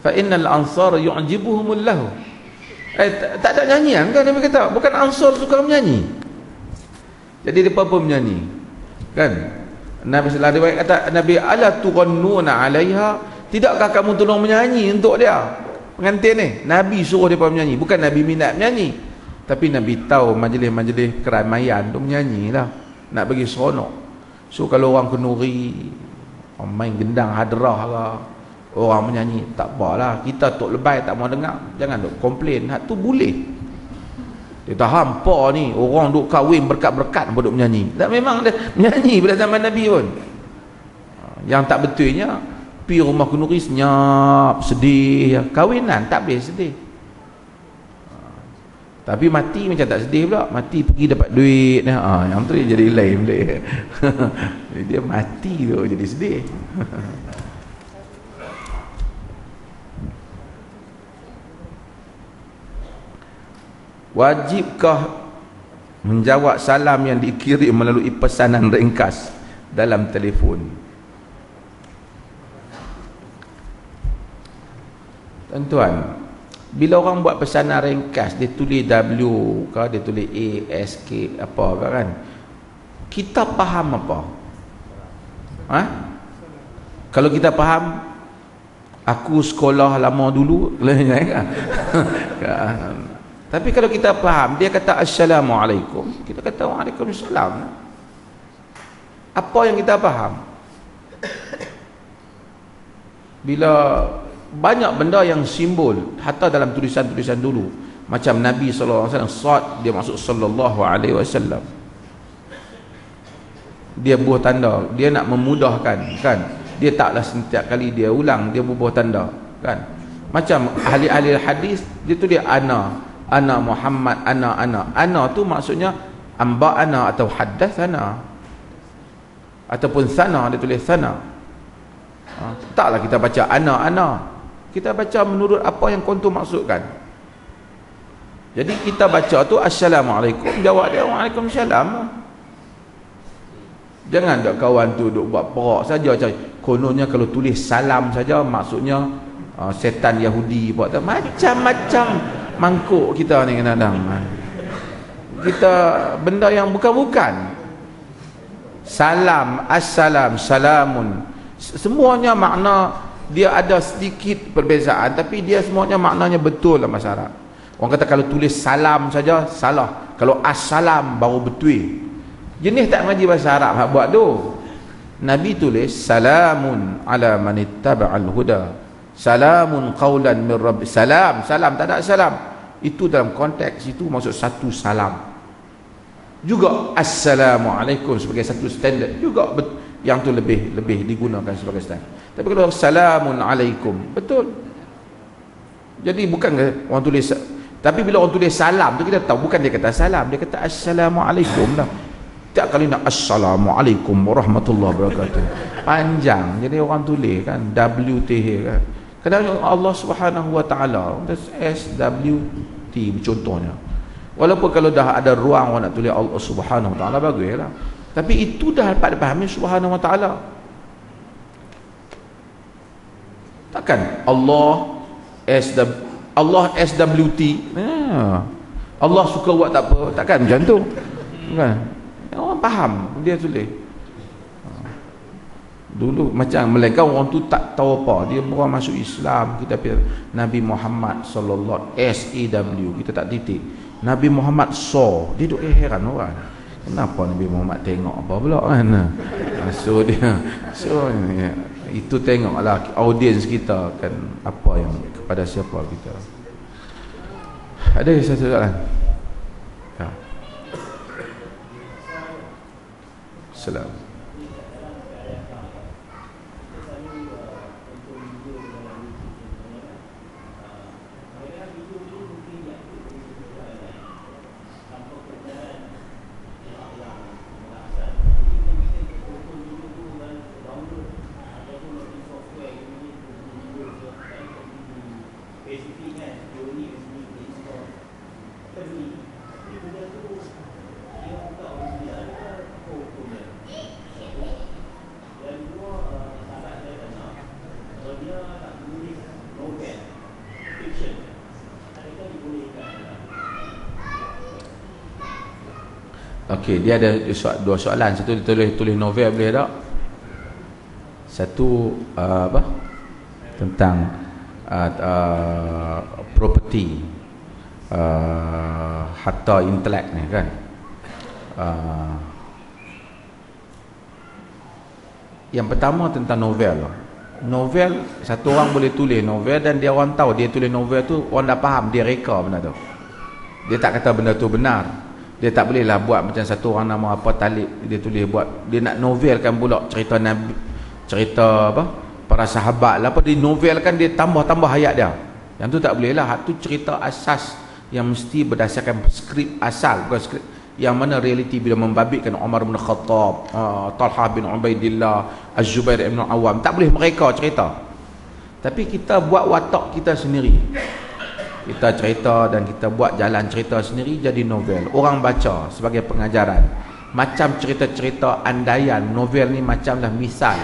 fa innal ansar yu'jibuhumullah. Tak ada nyanyian kan? Nabi kata bukan Ansar suka menyanyi, jadi depa pun menyanyi kan. Nabi sallallahu alaihi wasallam kata, Nabi ala tughannuna 'alaiha, tidakkah kamu tolong menyanyi untuk dia pengantin ni? Nabi suruh depa menyanyi, bukan Nabi minat menyanyi, tapi Nabi tahu majlis-majlis keramaian tu menyanyilah, nak bagi seronok. So kalau orang kenduri, orang main gendang hadrah ke, orang menyanyi, tak apalah, kita tok lebay tak mau dengar, jangan duk komplain. Hak tu boleh. Dia tak hampa ni orang duk kahwin berkat-berkat duk menyanyi. Tak, memang dia menyanyi pada zaman Nabi pun. Yang tak betulnya pi rumah kenduri senyap, sedih, kahwinan tak boleh sedih. Tapi mati macam tak sedih pula, mati pergi dapat duit, yang tu dia jadi lain boleh. Dia mati tu jadi sedih. Wajibkah menjawab salam yang dikirim melalui pesanan ringkas dalam telefon? Tuan-tuan, bila orang buat pesanan ringkas, dia tulis W ke, dia tulis A, S, K apa ke kan, kita faham apa? Kalau kita faham, aku sekolah lama dulu kan? Tapi kalau kita faham, dia kata Assalamualaikum, kita kata Waalaikumsalam. Apa yang kita faham? Bila banyak benda yang simbol, hatta dalam tulisan-tulisan dulu, macam Nabi SAW, Sad, dia masuk Sallallahu Alaihi Wasallam, dia buah tanda, dia nak memudahkan kan, dia taklah setiap kali dia ulang, dia buah tanda kan. Macam ahli-ahli hadis, dia tulis ana Muhammad, ana tu maksudnya amba ana atau haddath ana, ataupun sana, dia tulis sana. Taklah kita baca ana, kita baca menurut apa yang kontu maksudkan. Jadi kita baca tu Assalamualaikum, jawab dia Waalaikumsalam. Jangan dak kawan tu duk buat perak saja, kononnya kalau tulis salam saja maksudnya setan Yahudi buat macam-macam mangkuk kita ni kadang-kadang. Kita benda yang bukan-bukan. Salam, assalam, salamun, semuanya makna dia ada sedikit perbezaan, tapi dia semuanya maknanya betul dalam bahasa Arab. Orang kata kalau tulis salam saja salah, kalau assalam baru betul. Jenis tak ngaji bahasa Arab hak buat tu. Nabi tulis salamun ala man ittaba'al huda, salamun qaulan min rabbi. Salam tak ada salam, itu dalam konteks itu maksud satu salam. Juga assalamualaikum sebagai satu standard juga yang tu lebih digunakan sebagai standard. Tapi kalau salamun alaikum betul. Jadi bukan orang tulis, tapi bila orang tulis salam tu kita tahu bukan dia kata salam, dia kata assalamualaikum lah. Tiap kali nak assalamualaikum warahmatullahi wabarakatuh, panjang, jadi orang tulis kan WTH kan. Kadang Allah Subhanahu wa taala SWT contohnya. Walaupun kalau dah ada ruang orang nak tulis Allah Subhanahu wa taala baguslah. Tapi itu dah dapat dipahami Subhanahu wa taala. Takkan Allah SWT Allah suka buat tak apa, takkan macam tu kan. Orang faham dia tulis. Dulu macam melainkan orang tu tak tahu apa, dia baru masuk Islam, kita pilih Nabi Muhammad sallallahu SAW, kita tak titik Nabi Muhammad dia duk heran orang, kenapa Nabi Muhammad tengok apa pula kan. So dia itu tengoklah audiens kita kan, apa yang kepada siapa kita. Ada satu soalan? Ya. Salam. Okey, dia ada dua soalan. Satu dia tulis novel boleh tak? Satu apa? Tentang property, harta intelek ni kan. Yang pertama tentang novel. Novel, satu orang boleh tulis novel dan dia orang tahu dia tulis novel tu, orang dah faham dia reka benda tu. Dia tak kata benda tu benar. Dia tak bolehlah buat macam satu orang nama apa Talib, dia tulis buat, dia nak novelkan pula cerita Nabi, cerita apa para sahabat lah, apa dia novelkan, dia tambah-tambah ayat dia. Yang tu tak bolehlah. Hak tu cerita asas yang mesti berdasarkan skrip asal, bukan skrip yang mana realiti bila membabitkan Umar bin Khattab, Talha bin Ubaidillah, Az-Zubair bin Awam, tak boleh mereka cerita. Tapi kita buat watak kita sendiri. Kita cerita dan kita buat jalan cerita sendiri jadi novel. Orang baca sebagai pengajaran. Macam cerita-cerita andaian, novel ni macamlah misal.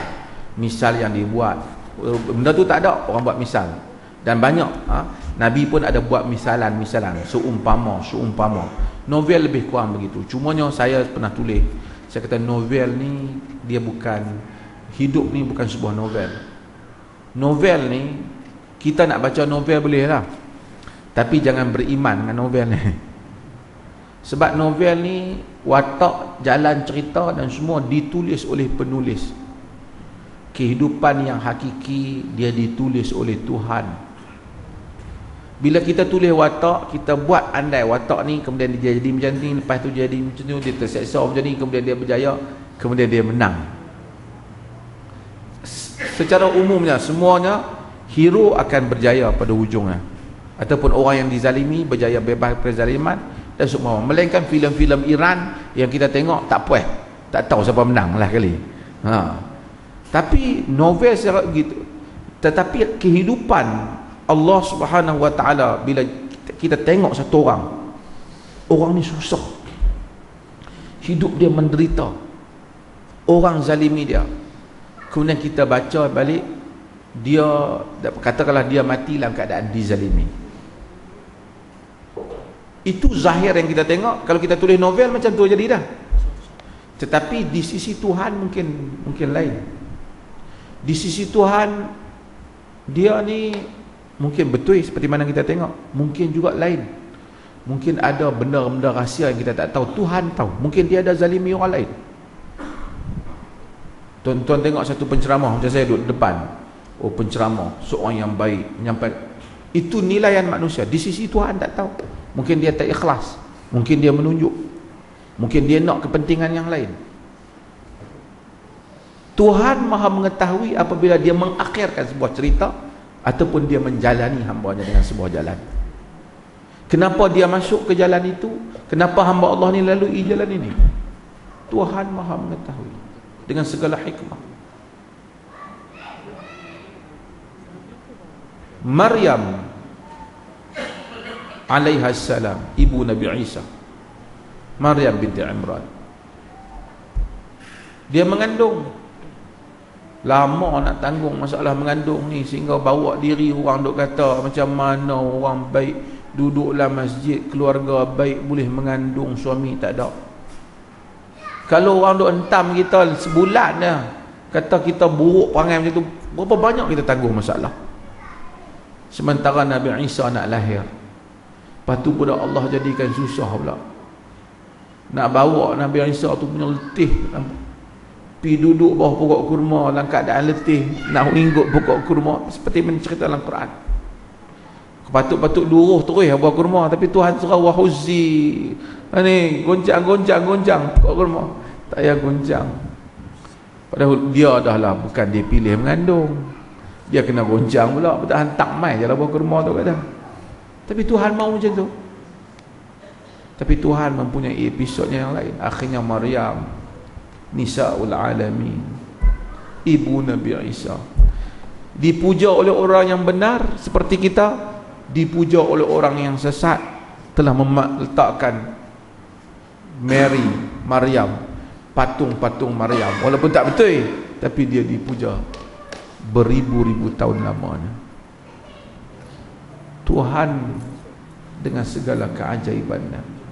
Misal yang dibuat. Benda tu tak ada, orang buat misal. Dan banyak, Nabi pun ada buat misalan-misalan, seumpama. Novel lebih kurang begitu. Cumanya saya pernah tulis, saya kata novel ni dia bukan, hidup ni bukan sebuah novel. Novel ni, kita nak baca novel boleh lah, tapi jangan beriman dengan novel ni. Sebab novel ni watak, jalan cerita dan semua ditulis oleh penulis. Kehidupan yang hakiki dia ditulis oleh Tuhan. Bila kita tulis watak, kita buat andai watak ni, kemudian dia jadi macam ni, lepas tu jadi macam tu, dia terseksa macam ni, kemudian dia berjaya, kemudian dia menang. Secara umumnya semuanya hero akan berjaya pada hujungnya, ataupun orang yang dizalimi berjaya bebas daripada zaliman dan semua. Melainkan filem-filem Iran yang kita tengok tak puas, tak tahu siapa menang lah kali. Tapi novel secara begitu. Tetapi kehidupan Allah Subhanahu Wa Taala, bila kita tengok satu orang ni susah, hidup dia menderita, orang zalimi dia, kemudian kita baca balik, dia katakanlah dia mati dalam keadaan dizalimi. Itu zahir yang kita tengok. Kalau kita tulis novel macam tu jadi dah. Tetapi di sisi Tuhan mungkin lain. Di sisi Tuhan, dia ni mungkin betul seperti mana kita tengok, mungkin juga lain. Mungkin ada benda-benda rahsia yang kita tak tahu, Tuhan tahu. Mungkin dia ada zalimi orang lain. Tuan-tuan tengok satu penceramah macam saya duduk depan, penceramah, seorang yang baik, menyampaikan, itu nilaian manusia. Di sisi Tuhan tak tahu. Mungkin dia tak ikhlas, mungkin dia menunjuk, mungkin dia nak kepentingan yang lain. Tuhan maha mengetahui apabila dia mengakhirkan sebuah cerita ataupun dia menjalani hamba-Nya dengan sebuah jalan. Kenapa dia masuk ke jalan itu? Kenapa hamba Allah ni lalui jalan ini? Tuhan maha mengetahui dengan segala hikmah. Maryam alaihissalam, ibu Nabi Isa, Maryam binti Imran, dia mengandung. Lama nak tanggung masalah mengandung ni, sehingga bawa diri orang duk kata macam mana orang baik duduklah masjid, keluarga baik boleh mengandung, suami tak ada. Kalau orang duk hentam kita sebulan dah, kata kita buruk perangai macam tu, berapa banyak kita tangguh masalah. Sementara Nabi Isa nak lahir, lepas tu pula Allah jadikan susah pula. Nak bawa Nabi Isa tu punya letih, pergi duduk bawah pokok kurma dalam keadaan letih, nak ringgut pokok kurma, seperti mencerita dalam Quran. Patut-patut luruh terus buah kurma, tapi Tuhan suruh wahuzi, ni goncang pokok kurma, tak payah goncang. Padahal dia dah lah, bukan dia pilih mengandung, dia kena goncang pula, bertahan tak mai je lah buah kurma tu kata. Tapi Tuhan mahu macam tu. Tapi Tuhan mempunyai episodnya yang lain. Akhirnya Maryam, Nisa'ul Alamin, ibu Nabi Isa, dipuja oleh orang yang benar seperti kita, dipuja oleh orang yang sesat, telah meletakkan Maryam, patung-patung Maryam, walaupun tak betul, tapi dia dipuja beribu-ribu tahun lamanya. Tuhan dengan segala keajaibannya,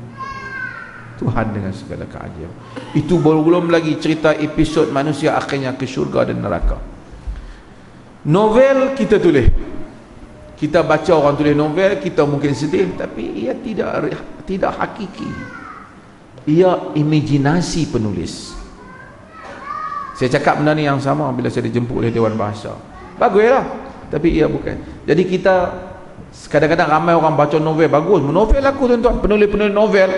Tuhan dengan segala keajaiban. Itu belum lagi cerita episod manusia akhirnya ke syurga dan neraka. Novel kita tulis, kita baca orang tulis novel, kita mungkin sedih, tapi ia tidak hakiki. Ia imajinasi penulis. Saya cakap benda ni yang sama bila saya dijemput oleh Dewan Bahasa. Baguslah, tapi ia bukan. Jadi kita kadang-kadang ramai orang baca novel, bagus. Novel aku tuan-tuan, penulis-penulis novel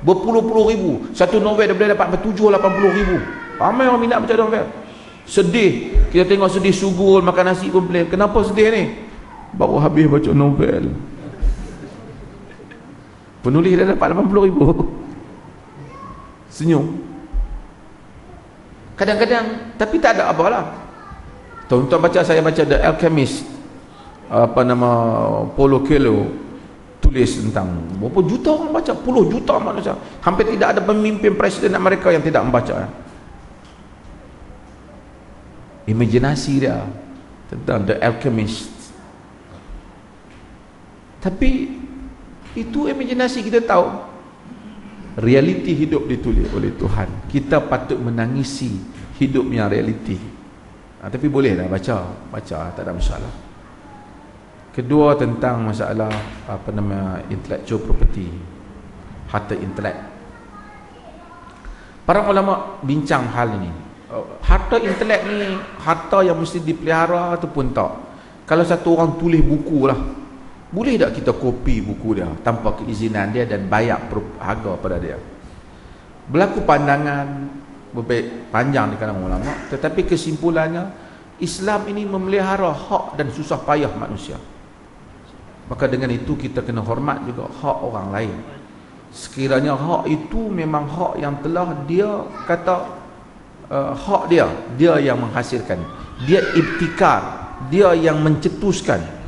berpuluh-puluh ribu. Satu novel dia boleh dapat 70-80 ribu. Ramai orang minat baca novel. Sedih, kita tengok sedih sugul, makan nasi pun pelik. Kenapa sedih ni? Baru habis baca novel. Penulis dia dapat 80 ribu. Senyum. Kadang-kadang, tapi tak ada apalah. Tuan-tuan baca, saya baca The Alchemist, Paulo Coelho, tulis tentang berapa juta orang baca, puluh juta manusia. Hampir tidak ada pemimpin presiden Amerika yang tidak membaca. Imajinasi dia tentang The Alchemist. Tapi itu imajinasi, kita tahu realiti hidup ditulis oleh Tuhan. Kita patut menangisi hidup yang realiti. Tapi bolehlah baca, tak ada masalah. Kedua, tentang masalah intellectual property, harta intelek. Para ulama bincang hal ini. Harta intelek ni harta yang mesti dipelihara ataupun tak? Kalau satu orang tulis buku lah, boleh tak kita kopi buku dia tanpa keizinan dia dan bayar harga pada dia? Berlaku pandangan panjang di kalangan ulama, tetapi kesimpulannya Islam ini memelihara hak dan susah payah manusia. Maka dengan itu kita kena hormat juga hak orang lain. Sekiranya hak itu memang hak yang telah dia kata hak dia yang menghasilkan, dia ibtikar, dia yang mencetuskan.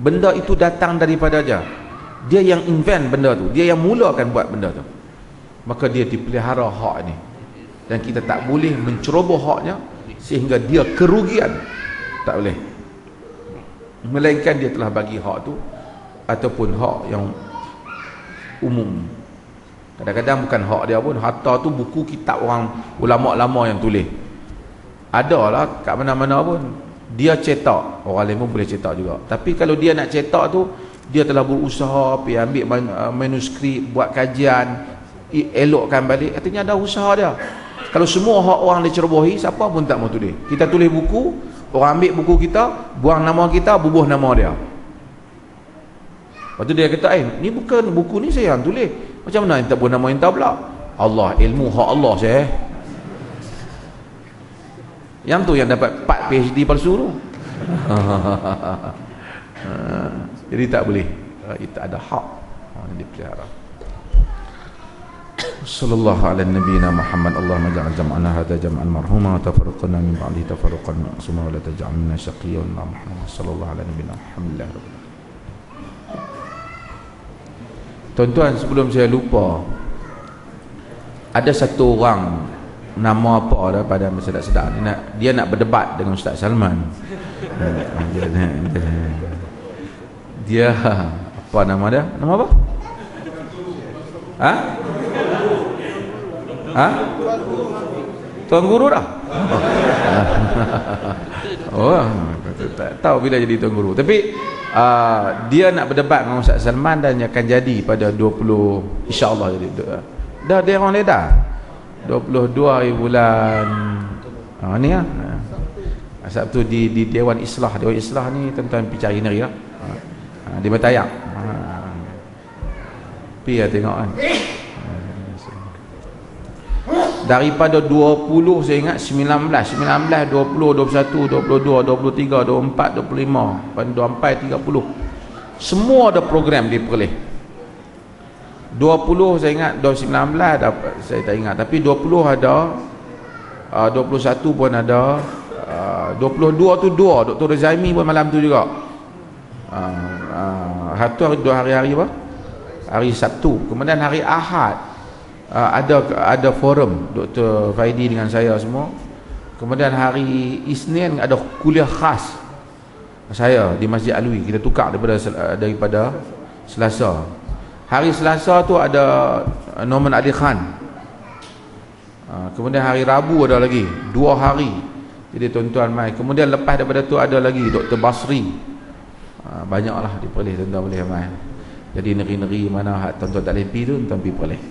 Benda itu datang daripada dia yang invent benda tu, dia yang mulakan buat benda tu. Maka dia dipelihara hak ni, dan kita tak boleh menceroboh haknya sehingga dia kerugian. Tak boleh. Melainkan dia telah bagi hak tu, ataupun hak yang umum. Kadang-kadang bukan hak dia pun, harta tu buku kitab orang ulama lama yang tulis. Adalah kat mana-mana pun dia cetak, orang lain pun boleh cetak juga. Tapi kalau dia nak cetak tu, dia telah berusaha pergi ambil manuskrip, buat kajian, elokkan balik, artinya ada usaha dia. Kalau semua hak orang dicerobohi, siapa pun tak mau tulis. Kita tulis buku, orang ambil buku kita, buang nama kita, bubuh nama dia. Lepas tu dia kata, ni bukan buku ni saya yang tulis. Macam mana tak bubuh nama entah pula? Allah, ilmu hak Allah saya. Yang tu yang dapat 4 PhD palsu tu. Jadi tak boleh. Itu ada hak yang dipelihara. Sallallahu ala nabiyina Muhammad. Allahumma ja'al jam'ana hadha jam'an marhuma wa tafarraqna min ba'di tafarruqan ma'suma wa la taj'al minna shaqiyyan wa Muhammad sallallahu ala nabiyina Alhamdulillah. Tuan-tuan, sebelum saya lupa, ada satu orang, nama apa dah pada sedap-sedap, dia nak berdebat dengan Ustaz Salman. Dia apa nama dia? Nama apa? Ha? Ha? Tuan guru dah. Oh, tak tahu bila jadi tuan guru. Tapi dia nak berdebat dengan Ustaz Salman dan akan jadi pada 20 insya-Allah jadi. Dah dia orang dah. 22 hari bulan ni lah. Sabtu di Dewan Islah. Dewan Islah ni tuan-tuan pergi cari nari lah. Di Matayak. Pergi lah tengok kan. Daripada 20 saya ingat 19, 20, 21, 22, 23, 24, 25, 24, 30. Semua ada program di Perlis. 20 saya ingat, 19 saya tak ingat, tapi 20 ada, 21 pun ada, 22 tu dua Dr. Zaimi pun malam tu juga. Satu hari, dua hari apa? Hari Sabtu. Kemudian hari Ahad ada forum Dr. Faidi dengan saya semua. Kemudian hari Isnin ada kuliah khas saya di Masjid Alwi. Kita tukar daripada Selasa. Hari Selasa tu ada Norman Ali Khan. Kemudian hari Rabu ada lagi 2 hari. Jadi tuan-tuan mai. Kemudian lepas daripada tu ada lagi Dr. Basri. Banyaklah di Perlis, tuan-tuan boleh mai. Jadi negeri-negeri mana tuan-tuan tak boleh pergi tu, tuan-tuan pergi Perlis.